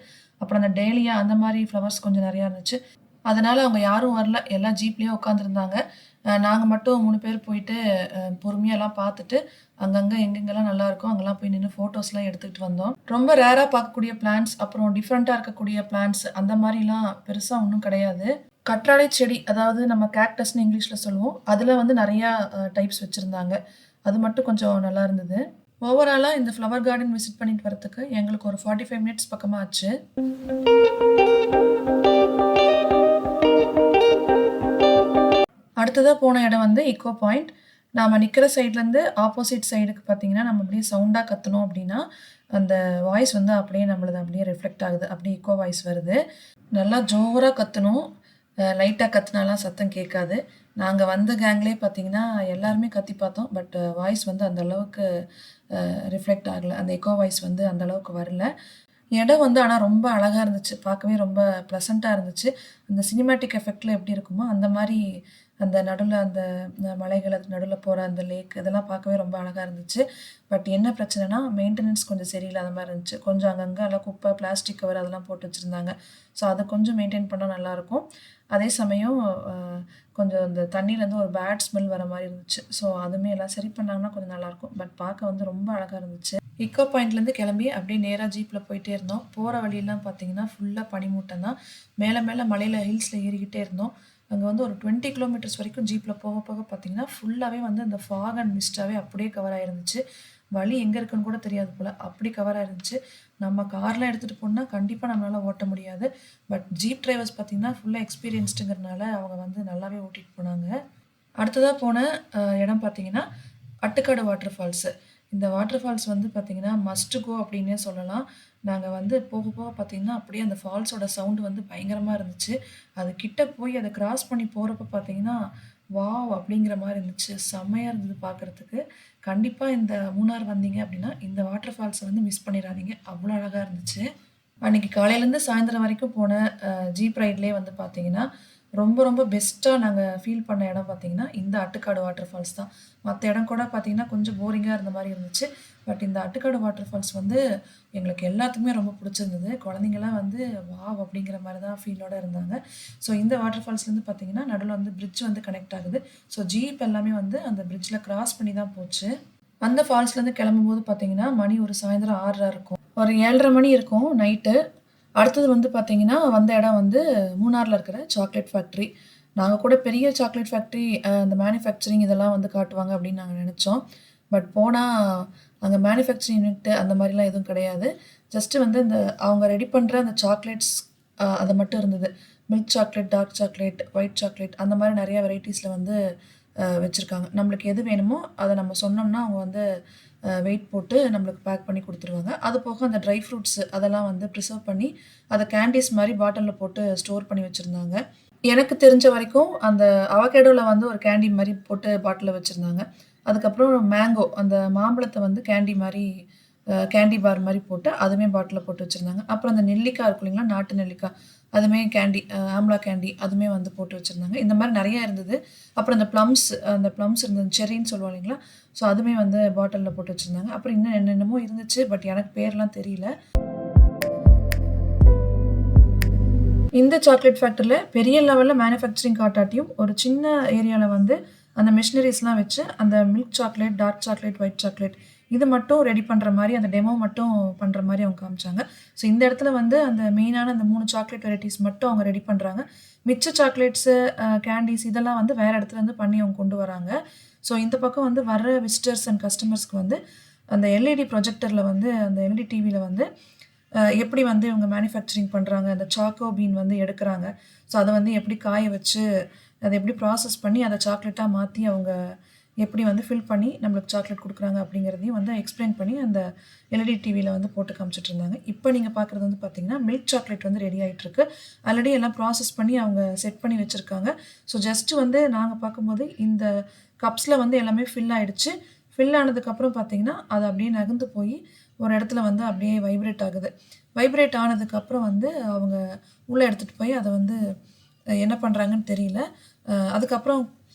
[SPEAKER 1] அப்புறம் அந்த டேலியா அந்த மாதிரி ஃப்ளவர்ஸ் கொஞ்சம் நிறையா இருந்துச்சு. அதனால் அவங்க யாரும் வரல, எல்லாம் ஜீப்லேயே உட்காந்துருந்தாங்க. நாங்கள் மட்டும் 3 பேர் போயிட்டு பொறுமையாலாம் பார்த்துட்டு அங்கங்கே எங்கெங்கெல்லாம் நல்லாயிருக்கோ அங்கெல்லாம் போய் நின்று ஃபோட்டோஸ்லாம் எடுத்துகிட்டு வந்தோம். ரொம்ப ரேராக பார்க்கக்கூடிய பிளான்ட்ஸ், அப்புறம் டிஃப்ரெண்ட்டாக இருக்கக்கூடிய பிளான்ட்ஸ் அந்த மாதிரிலாம் பெருசாக ஒன்றும் கிடையாது. கற்றாழை செடி, அதாவது நம்ம கேக்டஸ்ன்னு இங்கிலீஷில் சொல்லுவோம், அதில் வந்து நிறையா டைப்ஸ் வச்சுருந்தாங்க. அது மட்டும் கொஞ்சம் நல்லா இருந்தது. ஓவராலாக இந்த ஃப்ளவர் கார்டன் விசிட் பண்ணிட்டு வரதுக்கு எங்களுக்கு ஒரு 45 மினிட்ஸ் பக்கமாக ஆச்சு. அடுத்ததாக போன இடம் வந்து இக்கோ பாயிண்ட். நாம் நிற்கிற சைட்லேருந்து ஆப்போசிட் சைடுக்கு பார்த்தீங்கன்னா நம்ம அப்படியே சவுண்டாக கற்றணும் அப்படின்னா அந்த வாய்ஸ் வந்து அப்படியே நம்மளது அப்படியே ரிஃப்ளெக்ட் ஆகுது, அப்படியே இக்கோ வாய்ஸ் வருது. நல்லா ஜோராக கற்றணும், லைட்டாக கற்றுனாலாம் சத்தம் கேட்காது. நாங்கள் வந்த கேங்லேயே பார்த்தீங்கன்னா எல்லாருமே கத்தி பார்த்தோம், பட் வாய்ஸ் வந்து அந்த அளவுக்கு ரிஃப்ளெக்ட் ஆகலை, அந்த எக்கோ வாய்ஸ் வந்து அந்த அளவுக்கு வரல. இடம் வந்து ஆனால் ரொம்ப அழகாக இருந்துச்சு, பார்க்கவே ரொம்ப ப்ளசண்ட்டாக இருந்துச்சு. அந்த சினிமேட்டிக் எஃபெக்டில் எப்படி இருக்குமோ அந்த மாதிரி அந்த நடுவில் அந்த மலைகளுக்கு நடுவில் போகிற அந்த லேக் இதெல்லாம் பார்க்கவே ரொம்ப அழகாக இருந்துச்சு. பட் என்ன பிரச்சனைனா மெயின்டெனன்ஸ் கொஞ்சம் சரியில்லாத மாதிரி இருந்துச்சு. கொஞ்சம் அங்கங்கே எல்லாம் குப்பை, பிளாஸ்டிக் கவர் அதெல்லாம் போட்டு வச்சுருந்தாங்க. ஸோ அதை கொஞ்சம் மெயின்டைன் பண்ணால் நல்லாயிருக்கும். அதே சமயம் கொஞ்சம் இந்த தண்ணியிலேருந்து ஒரு பேட் ஸ்மெல் வர மாதிரி இருந்துச்சு. ஸோ அதுவுமே எல்லாம் சரி பண்ணாங்கன்னா கொஞ்சம் நல்லாயிருக்கும். பட் பார்க்க வந்து ரொம்ப அழகாக இருந்துச்சு. இக்கோ பாயிண்ட்லேருந்து கிளம்பி அப்படியே நேராக ஜீப்பில் போயிட்டே இருந்தோம். போகிற வழியெல்லாம் பார்த்தீங்கன்னா ஃபுல்லாக பனிமூட்டம் தான். மேலே மேலே மலையில் ஹில்ஸில் ஏறிக்கிட்டே இருந்தோம். அங்கே வந்து ஒரு 20 கிலோமீட்டர்ஸ் வரைக்கும் ஜீப்பில் போக போக பார்த்தீங்கன்னா ஃபுல்லாகவே வந்து அந்த ஃபாக் அண்ட் மிஸ்டாகவே அப்படியே கவர் ஆகிருந்துச்சு. வழி எங்கே இருக்குன்னு கூட தெரியாது போல், அப்படி கவர் ஆகிருந்துச்சு. நம்ம கார்லாம் எடுத்துகிட்டு போனால் கண்டிப்பாக நம்மளால் ஓட்ட முடியாது. பட் ஜீப் டிரைவர்ஸ் பார்த்திங்கன்னா ஃபுல்லாக எக்ஸ்பீரியன்ஸ்டுங்கிறனால அவங்க வந்து நல்லாவே ஓட்டிகிட்டு போனாங்க. அடுத்ததாக போன இடம் பார்த்திங்கன்னா அட்டுக்காடு வாட்டர் ஃபால்ஸு. இந்த வாட்டர் ஃபால்ஸ் வந்து பார்த்திங்கன்னா மஸ்ட் கோ அப்படின்னே சொல்லலாம். நாங்கள் வந்து போக போக பார்த்திங்கன்னா அப்படியே அந்த ஃபால்ஸோட சவுண்டு வந்து பயங்கரமாக இருந்துச்சு. அது கிட்ட போய் அதை கிராஸ் பண்ணி போகிறப்ப பார்த்திங்கன்னா வாவ் அப்படிங்கிற மாதிரி இருந்துச்சு. செம்மையாக இருந்தது பார்க்குறதுக்கு. கண்டிப்பாக இந்த மூணார் வந்தீங்க அப்படின்னா இந்த வாட்டர் ஃபால்ஸை வந்து மிஸ் பண்ணிடாதீங்க, அவ்வளோ அழகாக இருந்துச்சு. அன்றைக்கி காலையிலேருந்து சாயந்தரம் வரைக்கும் போன ஜீப் ரைட்லேயே வந்து பார்த்திங்கன்னா ரொம்ப ரொம்ப பெஸ்ட்டாக நாங்கள் ஃபீல் பண்ண இடம் பார்த்திங்கன்னா இந்த அட்டுக்காடு வாட்டர் ஃபால்ஸ் தான். மற்ற இடம் கூட பார்த்திங்கன்னா கொஞ்சம் போரிங்காக இருந்த மாதிரி இருந்துச்சு. பட் இந்த அட்டுக்காடு வாட்டர் ஃபால்ஸ் வந்து எங்களுக்கு எல்லாத்துக்குமே ரொம்ப பிடிச்சிருந்தது. குழந்தைங்களாம் வந்து வாவ் அப்படிங்கிற மாதிரி தான் ஃபீலோடு இருந்தாங்க. ஸோ இந்த வாட்டர் ஃபால்ஸ்லேருந்து பார்த்திங்கன்னா நடுவில் வந்து பிரிட்ஜ் வந்து கனெக்ட் ஆகுது. ஸோ ஜீப் எல்லாமே வந்து அந்த பிரிட்ஜில் கிராஸ் பண்ணி தான் போச்சு. அந்த ஃபால்ஸ்லேருந்து கிளம்பும்போது பார்த்திங்கன்னா மணி ஒரு சாயந்தரம் 6:30 இருக்கும், ஒரு 7:30 மணி இருக்கும் நைட்டு. அடுத்தது வந்து பார்த்திங்கன்னா வந்த இடம் வந்து மூணாரில் இருக்கிற சாக்லேட் ஃபேக்ட்ரி. நாங்கள் கூட பெரிய சாக்லேட் ஃபேக்ட்ரி அந்த மேனுஃபேக்சரிங் இதெல்லாம் வந்து காட்டுவாங்க அப்படின்னு நாங்கள் நினச்சோம். பட் போனால் அங்கே மேனுஃபேக்சரிங் யூனிட்டு அந்த மாதிரிலாம் எதுவும் கிடையாது. ஜஸ்ட்டு வந்து இந்த அவங்க ரெடி பண்ணுற அந்த சாக்லேட்ஸ் அது மட்டும் இருந்தது. Milk chocolate, dark chocolate, white chocolate அந்த மாதிரி நிறையா வெரைட்டிஸில் வந்து வச்சுருக்காங்க. நம்மளுக்கு எது வேணுமோ அதை நம்ம சொன்னோம்னா அவங்க வந்து வெயிட் போட்டு நம்மளுக்கு பேக் பண்ணி கொடுத்துருவாங்க. அது போக அந்த ட்ரை ஃப்ரூட்ஸு அதெல்லாம் வந்து ப்ரிசர்வ் பண்ணி அதை கேண்டீஸ் மாதிரி பாட்டிலில் போட்டு ஸ்டோர் பண்ணி வச்சுருந்தாங்க. எனக்கு தெரிஞ்ச வரைக்கும் அந்த அவகேடோவில் வந்து ஒரு கேண்டி மாதிரி போட்டு பாட்டிலில் வச்சுருந்தாங்க. அதுக்கப்புறம் மேங்கோ அந்த மாம்பழத்தை வந்து கேண்டி பார் மாதிரி போட்டு அதுவுமே பாட்டிலில் போட்டு வச்சுருந்தாங்க. அப்புறம் அந்த நெல்லிக்காய் இருக்கும் இல்லைங்களா, நாட்டு நெல்லிக்காய், அதுவுமே கேண்டி, ஆம்லா கேண்டி அதுவுமே வந்து போட்டு வச்சுருந்தாங்க. இந்த மாதிரி நிறையா இருந்தது. அப்புறம் அந்த ப்ளம்ஸ் இருந்தது, செரின்னு சொல்லுவோம் இல்லைங்களா, ஸோ அதுவுமே வந்து பாட்டிலில் போட்டு வச்சுருந்தாங்க. அப்புறம் இன்னும் என்னென்னமோ இருந்துச்சு, பட் எனக்கு பேர்லாம் தெரியல. இந்த சாக்லேட் ஃபேக்ட்ரியில் பெரிய லெவலில் மேனுஃபேக்சரிங் காட்டாட்டியும் ஒரு சின்ன ஏரியாவில் வந்து அந்த மிஷினரிஸ்லாம் வச்சு அந்த milk chocolate, dark chocolate, white chocolate இது மட்டும் ரெடி பண்ணுற மாதிரி அந்த டெமோ மட்டும் பண்ணுற மாதிரி அவங்க காமிச்சாங்க. ஸோ இந்த இடத்துல வந்து அந்த மெயினான அந்த 3 சாக்லேட் வெரைட்டிஸ் மட்டும் அவங்க ரெடி பண்ணுறாங்க. மிச்ச சாக்லேட்ஸு, கேண்டீஸ் இதெல்லாம் வந்து வேறு இடத்துலேருந்து பண்ணி அவங்க கொண்டு வராங்க. ஸோ இந்த பக்கம் வந்து வர விசிட்டர்ஸ் அண்ட் கஸ்டமர்ஸ்க்கு வந்து அந்த எல்இடி ப்ரொஜெக்டரில் வந்து அந்த எல்இடி டிவியில் வந்து எப்படி வந்து இவங்க மேனுஃபேக்சரிங் பண்ணுறாங்க, அந்த சாக்கோ பீன் வந்து எடுக்கிறாங்க, ஸோ அதை வந்து எப்படி காய வச்சு அதை எப்படி ப்ராசஸ் பண்ணி அதை சாக்லேட்டாக மாற்றி அவங்க எப்படி வந்து ஃபில் பண்ணி நம்மளுக்கு சாக்லேட் கொடுக்குறாங்க அப்படிங்கிறதையும் வந்து எக்ஸ்பிளைன் பண்ணி அந்த எல்இடி டிவியில் வந்து போட்டு காமிச்சிட்டு இருந்தாங்க. இப்போ நீங்கள் பார்க்குறது வந்து பார்த்திங்கன்னா மில்க் சாக்லேட் வந்து ரெடி ஆகிட்டுருக்கு. ஆல்ரெடி எல்லாம் ப்ராசஸ் பண்ணி அவங்க செட் பண்ணி வச்சுருக்காங்க. ஸோ ஜஸ்ட்டு வந்து நாங்கள் பார்க்கும்போது இந்த கப்ஸில் வந்து எல்லாமே ஃபில் ஆகிடுச்சு. ஃபில் ஆனதுக்கப்புறம் பார்த்திங்கன்னா அது அப்படியே நகர்ந்து போய் ஒரு இடத்துல வந்து அப்படியே வைப்ரேட் ஆகுது. வைப்ரேட் ஆனதுக்கப்புறம் வந்து அவங்க உள்ளே எடுத்துகிட்டு போய் அதை வந்து என்ன பண்ணுறாங்கன்னு தெரியல. அதுக்கப்புறம்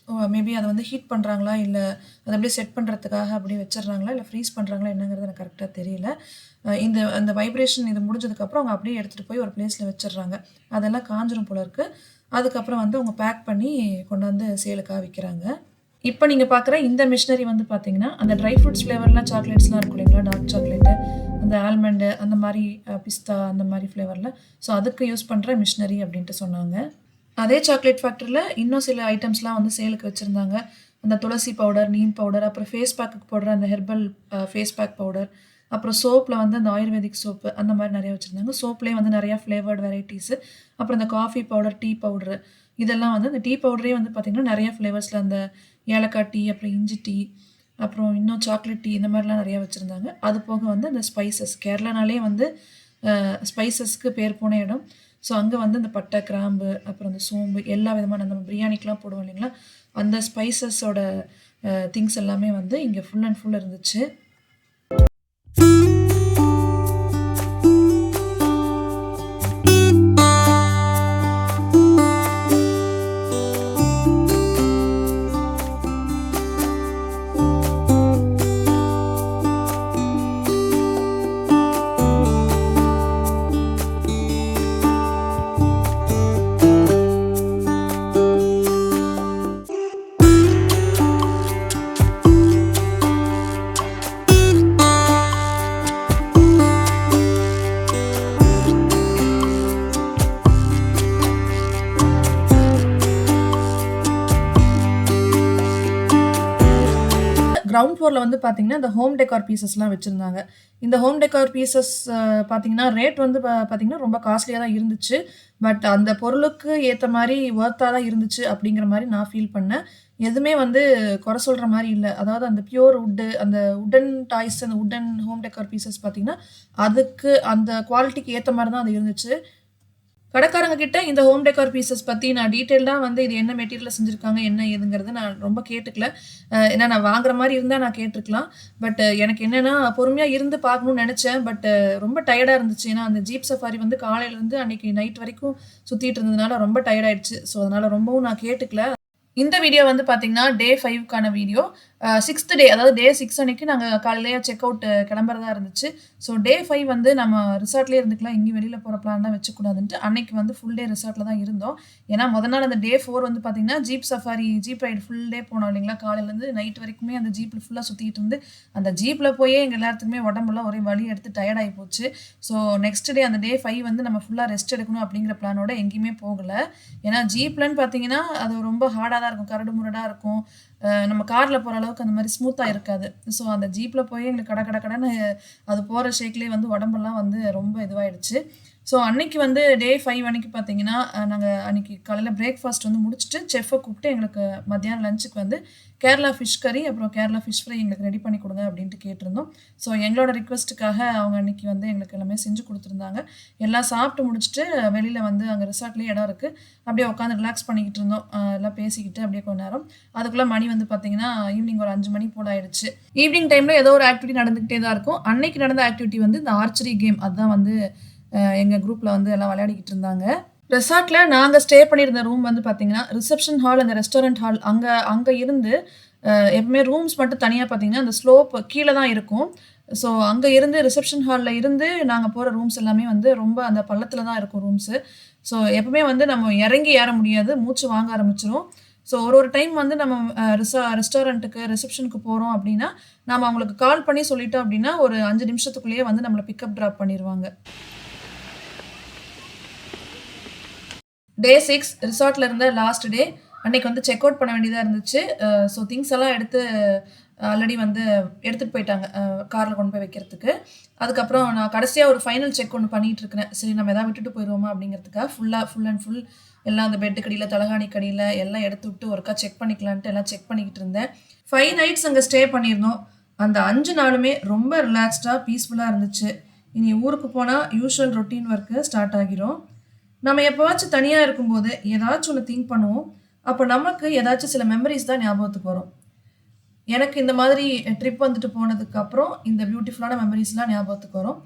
[SPEAKER 1] மேபி அதை வந்து ஹீட் பண்ணுறாங்களா, இல்லை அதை அப்படியே செட் பண்ணுறதுக்காக அப்படியே வச்சிடுறாங்களா, இல்லை ஃப்ரீஸ் பண்ணுறாங்களா என்னங்கிறது எனக்கு கரெக்டாக தெரியல. அந்த வைப்ரேஷன் இது முடிஞ்சதுக்கப்புறம் அவங்க அப்படியே எடுத்துகிட்டு போய் ஒரு பிளேஸில் வச்சிடுறாங்க. அதெல்லாம் காஞ்சிரும் போல இருக்குது. அதுக்கப்புறம் வந்து அவங்க பேக் பண்ணி கொண்டாந்து சேலுக்காக விற்கிறாங்க. இப்போ நீங்கள் பார்க்குற இந்த மிஷினரி வந்து பார்த்தீங்கன்னா அந்த ட்ரை ஃப்ரூட்ஸ் ஃப்ளேவர்லாம் சாக்லேட்ஸ்லாம் இருக்கும் இல்லைங்களா, டார்க் சாக்லேட்டு, அந்த ஆல்மண்டு, அந்த மாதிரி பிஸ்தா அந்த மாதிரி ஃப்ளேவரில், ஸோ அதுக்கு யூஸ் பண்ணுற மிஷினரி அப்படின்ட்டு சொன்னாங்க. அதே சாக்லேட் ஃபேக்ட்ரியில் இன்னும் சில ஐட்டம்ஸ்லாம் வந்து சேலுக்கு வச்சுருந்தாங்க. அந்த துளசி பவுடர், நீம் பவுடர், அப்புறம் ஃபேஸ் பேக்குக்கு போடுற அந்த ஹெர்பல் ஃபேஸ் பேக் பவுடர், அப்புறம் சோப்பில் வந்து அந்த ஆயுர்வேதிக் சோப்பு அந்த மாதிரி நிறைய வச்சுருந்தாங்க. சோப்லேயே வந்து நிறையா ஃப்ளேவர்டு வெரைட்டிஸு. அப்புறம் இந்த காஃபி பவுடர், டீ பவுட்ரு இதெல்லாம் வந்து அந்த டீ பவுடரே வந்து பார்த்திங்கன்னா நிறையா ஃப்ளேவர்ஸில் அந்த ஏலக்காய் டீ, அப்புறம் இஞ்சி டீ, அப்புறம் இன்னும் சாக்லேட் டீ இந்த மாதிரிலாம் நிறையா வச்சுருந்தாங்க. அது போக வந்து அந்த ஸ்பைசஸ் கேரளானாலே வந்து ஸ்பைசஸ்க்கு பேர் போன இடம். ஸோ அங்கே வந்து இந்த பட்டை, கிராம்பு, அப்புறம் அந்த சோம்பு எல்லா விதமான நம்ம பிரியாணிக்கெலாம் போடுவோம் இல்லைங்களா, அந்த ஸ்பைசஸோட திங்ஸ் எல்லாமே வந்து இங்கே ஃபுல் அண்ட் ஃபுல் இருந்துச்சு. கிரவுண்ட் ஃப்ளோரில் வந்து பார்த்தீங்கன்னா இந்த ஹோம் டெக்கார் பீசஸ்லாம் வச்சுருந்தாங்க. இந்த ஹோம் டெக்கார் பீசஸ் பார்த்தீங்கன்னா ரேட் வந்து பார்த்தீங்கன்னா ரொம்ப காஸ்ட்லியாக தான் இருந்துச்சு. பட் அந்த பொருளுக்கு ஏற்ற மாதிரி ஒர்த்தாக தான் இருந்துச்சு அப்படிங்கிற மாதிரி நான் ஃபீல் பண்ணேன். எதுவுமே வந்து குறை சொல்கிற மாதிரி இல்லை. அதாவது அந்த பியூர் வுட்டு, அந்த வுட்டன் டாய்ஸ், அந்த வுட்டன் ஹோம் டெக்கார் பீசஸ் பார்த்தீங்கன்னா அதுக்கு அந்த குவாலிட்டிக்கு ஏற்ற மாதிரி தான் அது இருந்துச்சு. கடைக்காரங்க கிட்ட இந்த ஹோம் டெக்கார் பீசஸ் பற்றி நான் டீட்டெயில்டாக வந்து இது என்ன மெட்டீரியலில் செஞ்சுருக்காங்க என்ன ஏதுங்கிறது நான் ரொம்ப கேட்டுக்கல. ஏன்னா நான் வாங்குற மாதிரி இருந்தால் நான் கேட்டிருக்கலாம். பட் எனக்கு என்னென்னா பொறுமையாக இருந்து பார்க்கணுன்னு நினச்சேன். பட் ரொம்ப டயர்டாக இருந்துச்சு. ஏன்னா அந்த ஜீப் சஃபாரி வந்து காலையிலேருந்து அன்றைக்கி நைட் வரைக்கும் சுற்றிட்டு இருந்ததுனால ரொம்ப டயர்டாயிடுச்சு. ஸோ அதனால் ரொம்பவும் நான் கேட்டுக்கல. இந்த வீடியோ வந்து பார்த்தீங்கன்னா டே 5க்கான வீடியோ. 6th டே அதாவது டே 6 அன்னைக்கு நாங்கள் காலையிலேயே செக் அவுட் கிளம்புறதா இருந்துச்சு. ஸோ டே 5 வந்து நம்ம ரிசார்ட்லேயே இருந்துக்கலாம், எங்கேயும் வெளியில் போகிற பிளான்லாம் வச்சுக்கூடாதுன்ட்டு அன்னைக்கு வந்து ஃபுல் டே ரிசார்ட்டில் தான் இருந்தோம். ஏன்னா முதல் நாள் அந்த டே 4 வந்து பார்த்தீங்கன்னா jeep safari jeep ride full day போனோம் இல்லைங்களா, காலையிலேருந்து நைட் வரைக்குமே அந்த ஜீப்பில் ஃபுல்லாக சுற்றிட்டு இருந்து அந்த ஜீப்பில் போயே எங்கள் எல்லாத்துக்குமே உடம்புலாம் ஒரே வலி எடுத்து டயர்டாகி போச்சு. ஸோ நெக்ஸ்ட் டே அந்த டே 5 வந்து நம்ம ஃபுல்லாக ரெஸ்ட் எடுக்கணும் அப்படிங்கிற பிளானோட எங்கேயுமே போகலை. ஏன்னா ஜீப்லன்னு பார்த்தீங்கன்னா அது ரொம்ப ஹார்டாக தான் இருக்கும், கரடு முரடாக இருக்கும், நம்ம காரில் போகிற அளவுக்கு அந்த மாதிரி ஸ்மூத்தாக இருக்காது. ஸோ அந்த ஜீப்பில் போய் எங்களுக்கு கடைன்னு அது போகிற ஷேக்லேயே வந்து உடம்பெல்லாம் வந்து ரொம்ப இதுவாகிடுச்சு. ஸோ அன்னைக்கு வந்து டே 5 அன்னைக்கு பார்த்தீங்கன்னா நாங்கள் அன்றைக்கி காலையில் பிரேக்ஃபாஸ்ட் வந்து முடிச்சுட்டு செஃப்பை கூப்பிட்டு எங்களுக்கு மத்தியானம் லஞ்சுக்கு வந்து கேரளா ஃபிஷ் கறி அப்புறம் கேரளா ஃபிஷ் ஃப்ரை எங்களுக்கு ரெடி பண்ணி கொடுங்க அப்படின்ட்டு கேட்டிருந்தோம். ஸோ எங்களோட ரிக்வெஸ்ட்டுக்காக அவங்க அன்றைக்கி வந்து எங்களுக்கு எல்லாமே செஞ்சு கொடுத்துருந்தாங்க. எல்லாம் சாப்பிட்டு முடிச்சுட்டு வெளியில் வந்து அங்கே ரிசார்ட்லேயே இடம் இருக்குது, அப்படியே உட்காந்து ரிலாக்ஸ் பண்ணிக்கிட்டு இருந்தோம். எல்லாம் பேசிக்கிட்டு அப்படியே கொஞ்ச நேரம். அதுக்குள்ளே மணி வந்து பார்த்திங்கன்னா ஈவினிங் ஒரு 5 மணி போல் ஆயிடுச்சு. ஈவினிங் டைமில் ஏதோ ஒரு ஆக்டிவிட்டி நடந்துக்கிட்டே தான் இருக்கும். அன்னைக்கு நடந்த ஆக்டிவிட்டி வந்து இந்த ஆர்ச்சரி கேம். அதுதான் வந்து எங்கள் குரூப்பில் வந்து எல்லாம் விளையாடிக்கிட்டு இருந்தாங்க. ரெசார்ட்டில் நாங்கள் ஸ்டே பண்ணியிருந்த ரூம் வந்து பார்த்திங்கன்னா ரிசப்ஷன் ஹால், அந்த ரெஸ்டாரண்ட் ஹால் அங்கே இருந்து எப்பவுமே ரூம்ஸ் மட்டும் தனியாக பார்த்திங்கன்னா அந்த ஸ்லோப் கீழே தான் இருக்கும். ஸோ அங்கே இருந்து ரிசப்ஷன் ஹாலில் இருந்து நாங்கள் போகிற ரூம்ஸ் எல்லாமே வந்து ரொம்ப அந்த பள்ளத்தில் தான் இருக்கும் ரூம்ஸு. ஸோ எப்பவுமே வந்து நம்ம இறங்கி ஏற முடியாது, மூச்சு வாங்க ஆரம்பிச்சிடும். ஸோ ஒரு டைம் வந்து நம்ம ரெஸ்டாரண்ட்டுக்கு ரிசப்ஷனுக்கு போகிறோம் அப்படின்னா நம்ம அவங்களுக்கு கால் பண்ணி சொல்லிட்டோம் அப்படின்னா ஒரு 5 நிமிஷத்துக்குள்ளேயே வந்து நம்மளை பிக்கப் ட்ராப் பண்ணிடுவாங்க. டே 6 ரிசார்ட்டில் இருந்த லாஸ்ட் டே அன்றைக்கி வந்து செக் அவுட் பண்ண வேண்டியதாக இருந்துச்சு. ஸோ திங்ஸ் எல்லாம் எடுத்து ஆல்ரெடி வந்து எடுத்துகிட்டு போயிட்டாங்க காரில் கொண்டு போய் வைக்கிறதுக்கு. அதுக்கப்புறம் நான் கடைசியாக ஒரு ஃபைனல் செக் ஒன்று பண்ணிகிட்டு இருக்கிறேன். சரி நம்ம எதாவது விட்டுட்டு போயிடுவோமா அப்படிங்கிறதுக்காக ஃபுல் அண்ட் ஃபுல் எல்லாம் அந்த பெட்டு கடியில் தலகாணி கடியில் எல்லாம் எடுத்து விட்டு ஒருக்கா செக் பண்ணிக்கலான்ட்டு எல்லாம் செக் பண்ணிக்கிட்டு இருந்தேன். 5 நைட்ஸ் அங்கே ஸ்டே பண்ணியிருந்தோம். அந்த 5 நாளுமே ரொம்ப ரிலாக்ஸ்டாக பீஸ்ஃபுல்லாக இருந்துச்சு. இனி ஊருக்கு போனால் யூஷுவல் ரொட்டீன் ஒர்க்கு ஸ்டார்ட் ஆகிரும். நம்ம எப்போவாச்சும் தனியாக இருக்கும்போது ஏதாச்சும் ஒன்று திங்க் பண்ணுவோம். அப்போ நமக்கு ஏதாச்சும் சில மெமரிஸ் தான் ஞாபகத்துக்கு வரும். எனக்கு இந்த மாதிரி ட்ரிப் வந்துட்டு போனதுக்கப்புறம் இந்த பியூட்டிஃபுல்லான மெமரிஸ்லாம் ஞாபகத்துக்கு வரும்.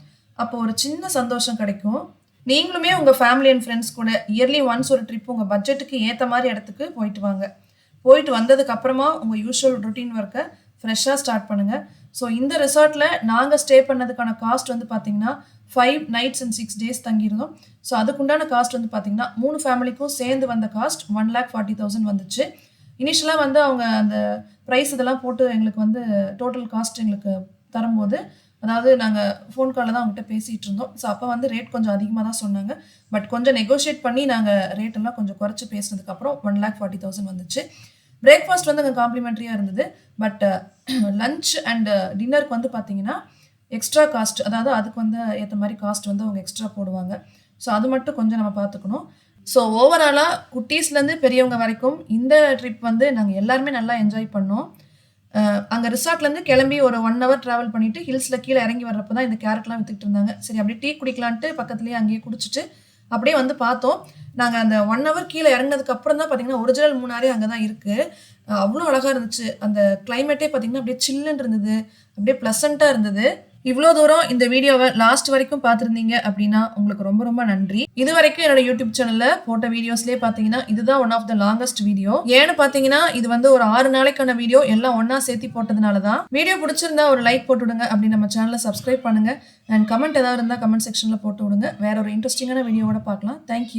[SPEAKER 1] அப்போ ஒரு சின்ன சந்தோஷம் கிடைக்கும். நீங்களுமே உங்கள் ஃபேமிலி அண்ட் ஃப்ரெண்ட்ஸ் கூட இயர்லி ஒன்ஸ் ஒரு ட்ரிப் உங்கள் பட்ஜெட்டுக்கு ஏற்ற மாதிரி இடத்துக்கு போயிட்டு வாங்க. போயிட்டு வந்ததுக்கப்புறமா உங்கள் யூஷுவல் ரொட்டீன் ஒர்க்கை ஃப்ரெஷ்ஷாக ஸ்டார்ட் பண்ணுங்கள். ஸோ இந்த ரிசார்ட்டில் நாங்கள் ஸ்டே பண்ணதுக்கான காஸ்ட் வந்து பார்த்திங்கன்னா 5 nights and 6 days தங்கியிருந்தோம். ஸோ அதுக்குண்டான காஸ்ட் வந்து பார்த்திங்கன்னா 3 ஃபேமிலிக்கும் சேர்ந்து வந்த காஸ்ட் 1,40,000 வந்துச்சு. இனிஷியலாக வந்து அவங்க அந்த ப்ரைஸ் இதெல்லாம் போட்டு எங்களுக்கு வந்து டோட்டல் காஸ்ட் எங்களுக்கு தரும்போது, அதாவது நாங்கள் ஃபோன் காலில் தான் அவங்ககிட்ட பேசிகிட்டு இருந்தோம். ஸோ அப்போ வந்து ரேட் கொஞ்சம் அதிகமாக தான் சொன்னாங்க. பட் கொஞ்சம் நெகோஷியேட் பண்ணி நாங்கள் ரேட்டெல்லாம் கொஞ்சம் குறைச்சி பேசினதுக்கப்புறம் 1,40,000 வந்துச்சு. பிரேக்ஃபாஸ்ட் வந்து அங்கே காம்ப்ளிமெண்ட்ரியாக இருந்தது. பட் லன்ச் அண்ட் டின்னருக்கு வந்து பார்த்திங்கன்னா எக்ஸ்ட்ரா காஸ்ட், அதாவது அதுக்கு வந்து ஏற்ற மாதிரி காஸ்ட் வந்து அவங்க எக்ஸ்ட்ரா போடுவாங்க. ஸோ அது மட்டும் கொஞ்சம் நம்ம பார்த்துக்கணும். ஸோ ஓவராலாக குட்டீஸ்லேருந்து பெரியவங்க வரைக்கும் இந்த ட்ரிப் வந்து நாங்கள் எல்லாருமே நல்லா என்ஜாய் பண்ணோம். அங்கே ரிசார்ட்லேருந்து கிளம்பி ஒரு 1 hour ட்ராவல் பண்ணிவிட்டு ஹில்ஸில் கீழே இறங்கி வர்றப்போ தான் இந்த கேரட்லாம் விற்றுக்கிட்டு இருந்தாங்க. சரி அப்படியே டீ குடிக்கலான்ட்டு பக்கத்துலேயே அங்கேயே குடிச்சிட்டு அப்படியே வந்து பார்த்தோம். நாங்கள் அந்த 1 hour கீழே இறங்கினதுக்கு அப்புறம் தான் பார்த்தீங்கன்னா ஒரிஜினல் மூணாரே அங்கே தான் இருக்குது. அவ்வளோ அழகாக இருந்துச்சு. அந்த கிளைமேட்டே பார்த்தீங்கன்னா அப்படியே சில்லுன்னு இருந்தது, அப்படியே ப்ளசண்ட்டாக இருந்தது. இவ்வளோ தூரம் இந்த வீடியோவை லாஸ்ட் வரைக்கும் பார்த்துருந்தீங்க அப்படின்னா உங்களுக்கு ரொம்ப ரொம்ப நன்றி. இது வரைக்கும் என்னோட யூடியூப் சேனலில் போட்ட வீடியோஸ்லேயே பார்த்தீங்கன்னா இதுதான் one of the longest video. ஏன்னு பார்த்தீங்கன்னா இது வந்து ஒரு 6 நாளைக்கான வீடியோ எல்லாம் ஒன்றா சேர்த்து போட்டதுனால தான். வீடியோ பிடிச்சிருந்தா ஒரு லைக் போட்டு விடுங்க, அப்படி நம்ம சேனலை சப்ஸ்கிரைப் பண்ணுங்கள். அண்ட் கமெண்ட் ஏதாவது இருந்தால் கமெண்ட் செக்ஷனில் போட்டு விடுங்க. வேற ஒரு இன்ட்ரெஸ்டிங்கான வீடியோவோட பார்க்கலாம். தேங்க்யூ.